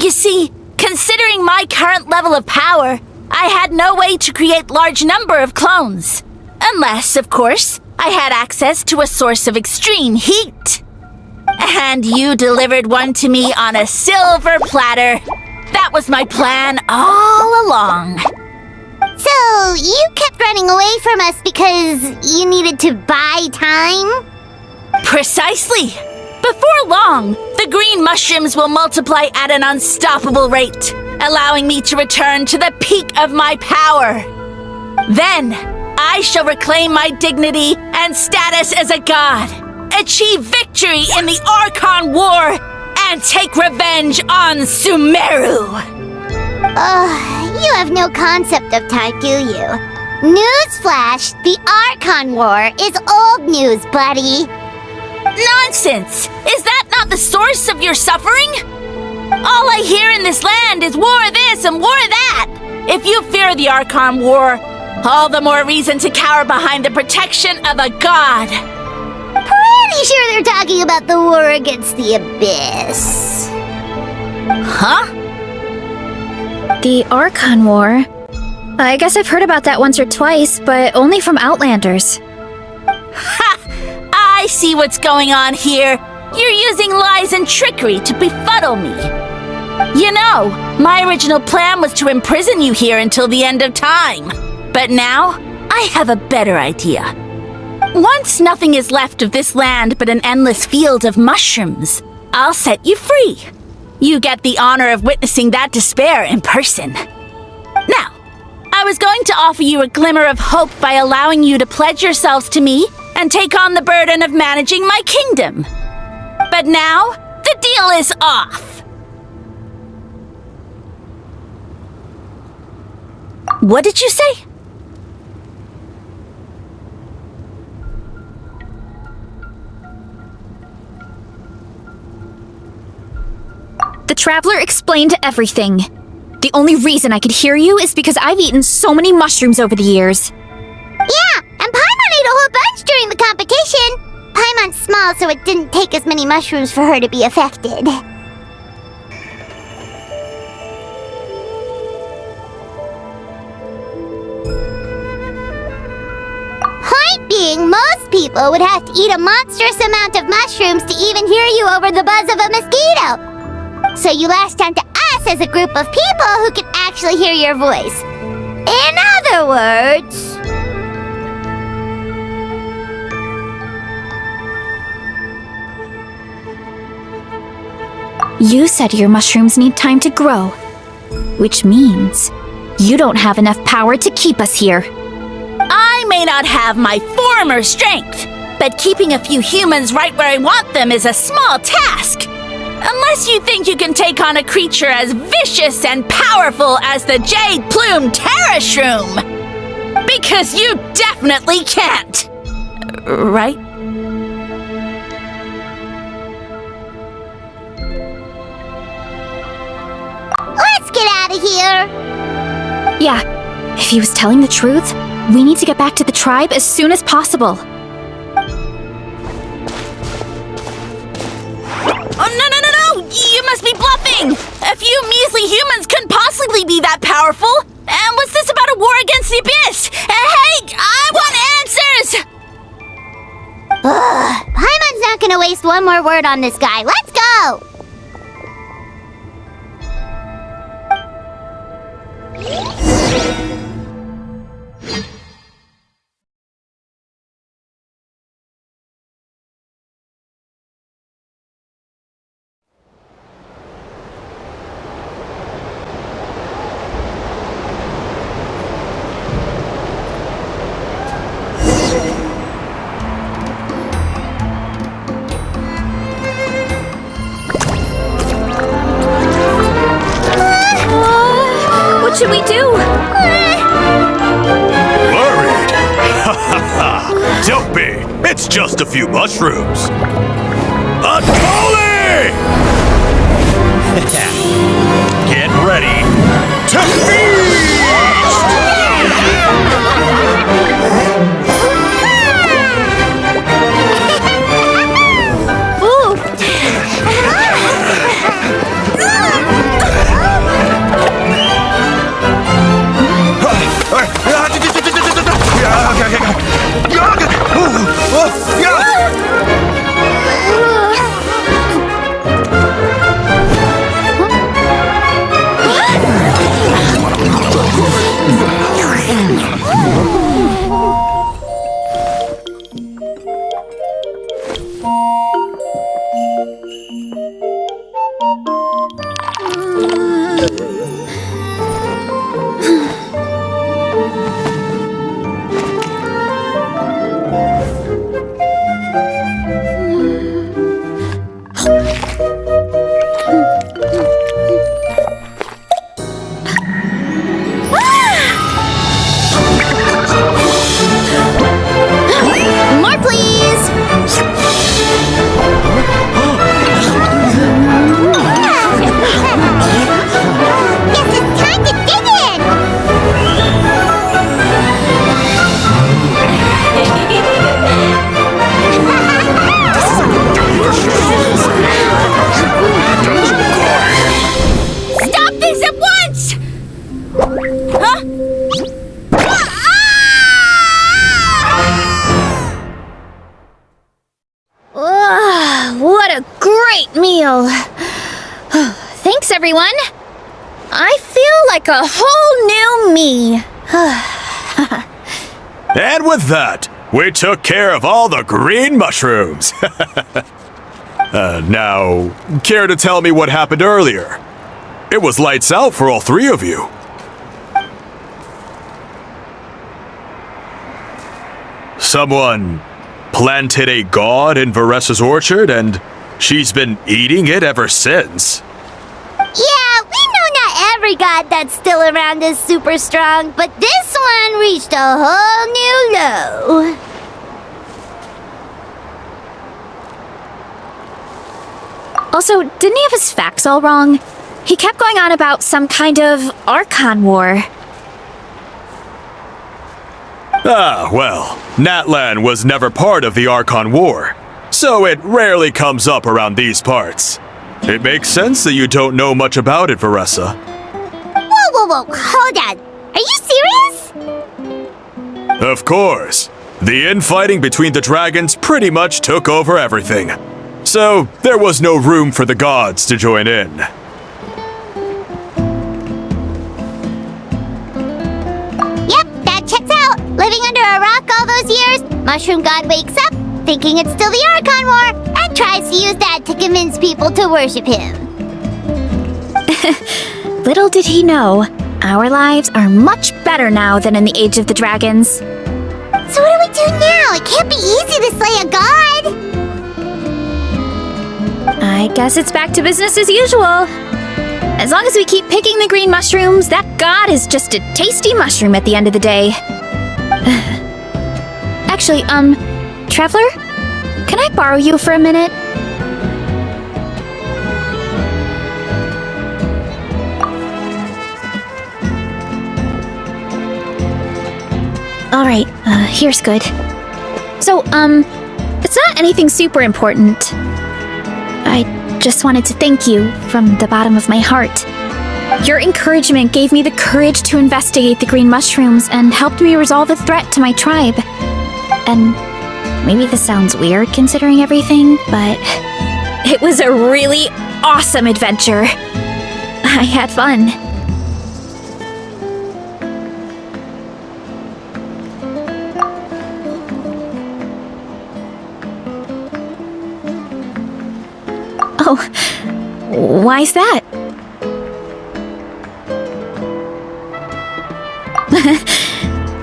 You see, considering my current level of power, I had no way to create large number of clones. Unless, of course, I had access to a source of extreme heat. And you delivered one to me on a silver platter. That was my plan all along. So, you kept running away from us because you needed to buy time? Precisely. Before long, the green mushrooms will multiply at an unstoppable rate, allowing me to return to the peak of my power. Then, I shall reclaim my dignity and status as a god, achieve victory in the Archon War, and take revenge on Sumeru. You have no concept of time, do you? Newsflash, the Archon War is old news, buddy. Nonsense! Is that not the source of your suffering? All I hear in this land is war this and war that. If you fear the Archon War, all the more reason to cower behind the protection of a god. Pretty sure they're talking about the war against the Abyss. Huh? The Archon War? I guess I've heard about that once or twice, but only from Outlanders. Ha! I see what's going on here. You're using lies and trickery to befuddle me. You know, my original plan was to imprison you here until the end of time. But now, I have a better idea. Once nothing is left of this land but an endless field of mushrooms, I'll set you free. You get the honor of witnessing that despair in person. Now, I was going to offer you a glimmer of hope by allowing you to pledge yourselves to me and take on the burden of managing my kingdom. But now, the deal is off. What did you say? The Traveler explained everything. The only reason I could hear you is because I've eaten so many mushrooms over the years. Yeah, and Paimon ate a whole bunch during the competition. Paimon's small, so it didn't take as many mushrooms for her to be affected. Point being, most people would have to eat a monstrous amount of mushrooms to even hear you over the buzz of a mosquito. So you latched onto us as a group of people who can actually hear your voice. In other words... You said your mushrooms need time to grow, which means you don't have enough power to keep us here. I may not have my former strength, but keeping a few humans right where I want them is a small task. Unless you think you can take on a creature as vicious and powerful as the Jade Plume Terra Shroom. Because you definitely can't. Right? Let's get out of here! Yeah, if he was telling the truth, we need to get back to the tribe as soon as possible. Oh, no! You must be bluffing! A few measly humans couldn't possibly be that powerful! And what's this about a war against the Abyss? Hey, I want answers! Paimon's not gonna waste one more word on this guy. Let's go! What should we do? Worried? Ha ha ha! Don't be! It's just a few mushrooms! Unholy! Get ready to More, please! Guess it's time to dig in! Stop this at once! Huh? What a great meal! Thanks, everyone! I feel like a whole new me. And with that, we took care of all the green mushrooms. Now, care to tell me what happened earlier? It was lights out for all three of you. Someone planted a god in Varesa's orchard, and she's been eating it ever since. Yeah, we know not every god that's still around is super strong, but this one reached a whole new low. Also, didn't he have his facts all wrong? He kept going on about some kind of Archon War. Ah, well, Natlan was never part of the Archon War, so it rarely comes up around these parts. It makes sense that you don't know much about it, Varesa. Whoa, hold on. Are you serious? Of course. The infighting between the dragons pretty much took over everything. So, there was no room for the gods to join in. Yep, that checks out. Living under a rock all those years, Mushroom God wakes up, thinking it's still the Archon War, and tries to use that to convince people to worship him. Little did he know, our lives are much better now than in the Age of the Dragons. So what do we do now? It can't be easy to slay a god! I guess it's back to business as usual. As long as we keep picking the green mushrooms, that god is just a tasty mushroom at the end of the day. Actually, Traveler? Can I borrow you for a minute? Alright, here's good. So, it's not anything super important. I just wanted to thank you from the bottom of my heart. Your encouragement gave me the courage to investigate the green mushrooms and helped me resolve a threat to my tribe. And maybe this sounds weird considering everything, but it was a really awesome adventure. I had fun. Oh, why's that?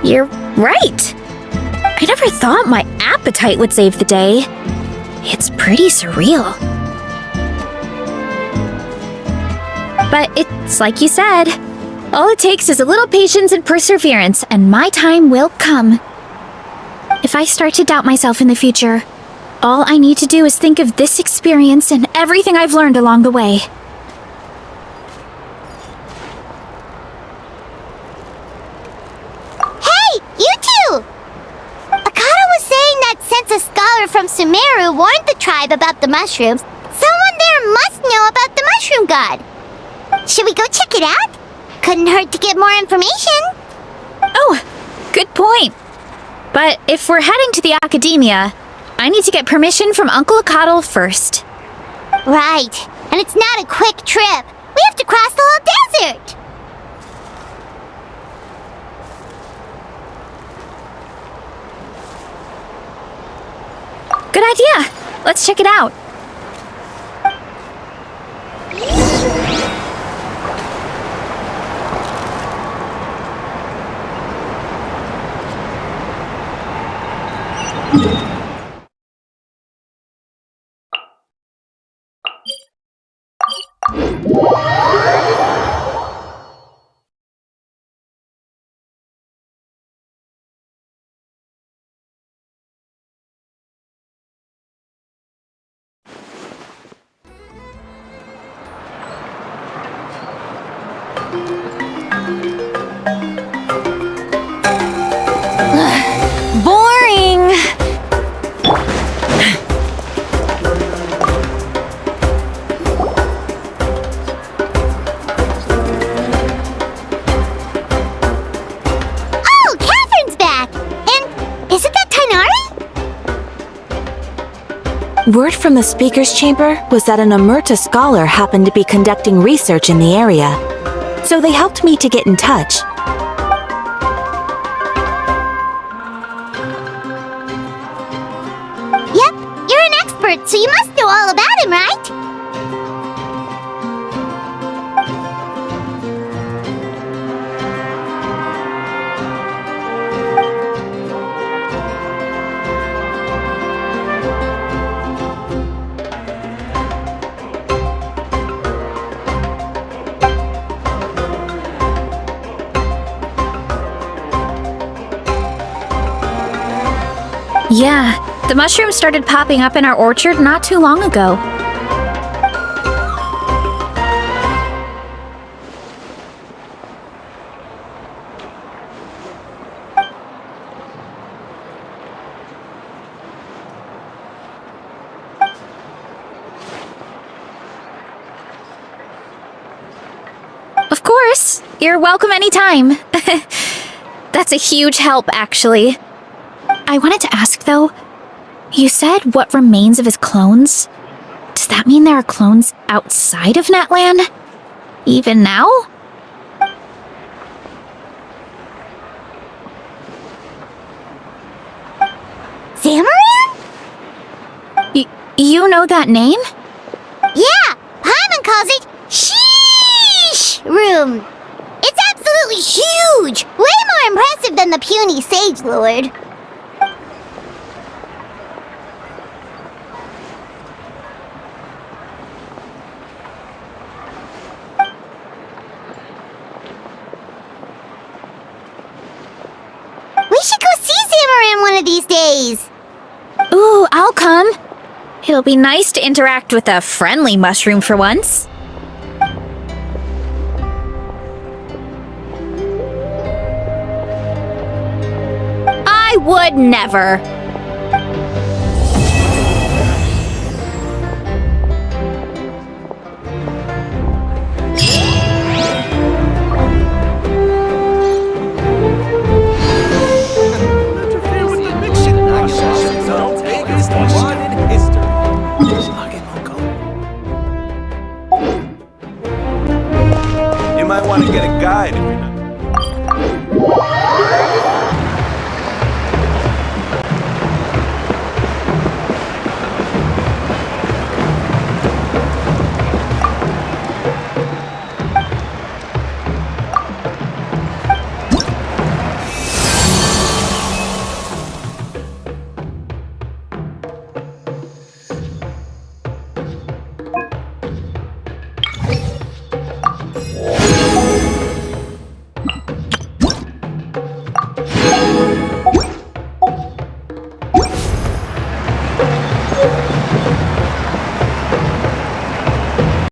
You're right. I never thought my appetite would save the day. It's pretty surreal. But it's like you said. All it takes is a little patience and perseverance, and my time will come. If I start to doubt myself in the future, all I need to do is think of this experience and everything I've learned along the way. Hey, you two! Akata was saying that since a scholar from Sumeru warned the tribe about the mushrooms, someone there must know about the mushroom god. Should we go check it out? Couldn't hurt to get more information. Oh, good point. But if we're heading to the academia, I need to get permission from Uncle Akatl first. Right, and it's not a quick trip. We have to cross the whole desert. Good idea. Let's check it out. Boring! Oh, Catherine's back! And isn't that Tainari? Word from the speaker's chamber was that an Omerta scholar happened to be conducting research in the area, so they helped me to get in touch. Yep, you're an expert, so you must know all about him, right? Yeah, the mushrooms started popping up in our orchard not too long ago. Of course, you're welcome anytime. That's a huge help, actually. I wanted to ask, though, you said what remains of his clones? Does that mean there are clones outside of Natlan? Even now? Zamaran? You know that name? Yeah, Paimon calls it Sheesh! mushroom! It's absolutely huge! Way more impressive than the puny Sage Lord. We should go see Zamarin one of these days! Ooh, I'll come. It'll be nice to interact with a friendly mushroom for once. I would never.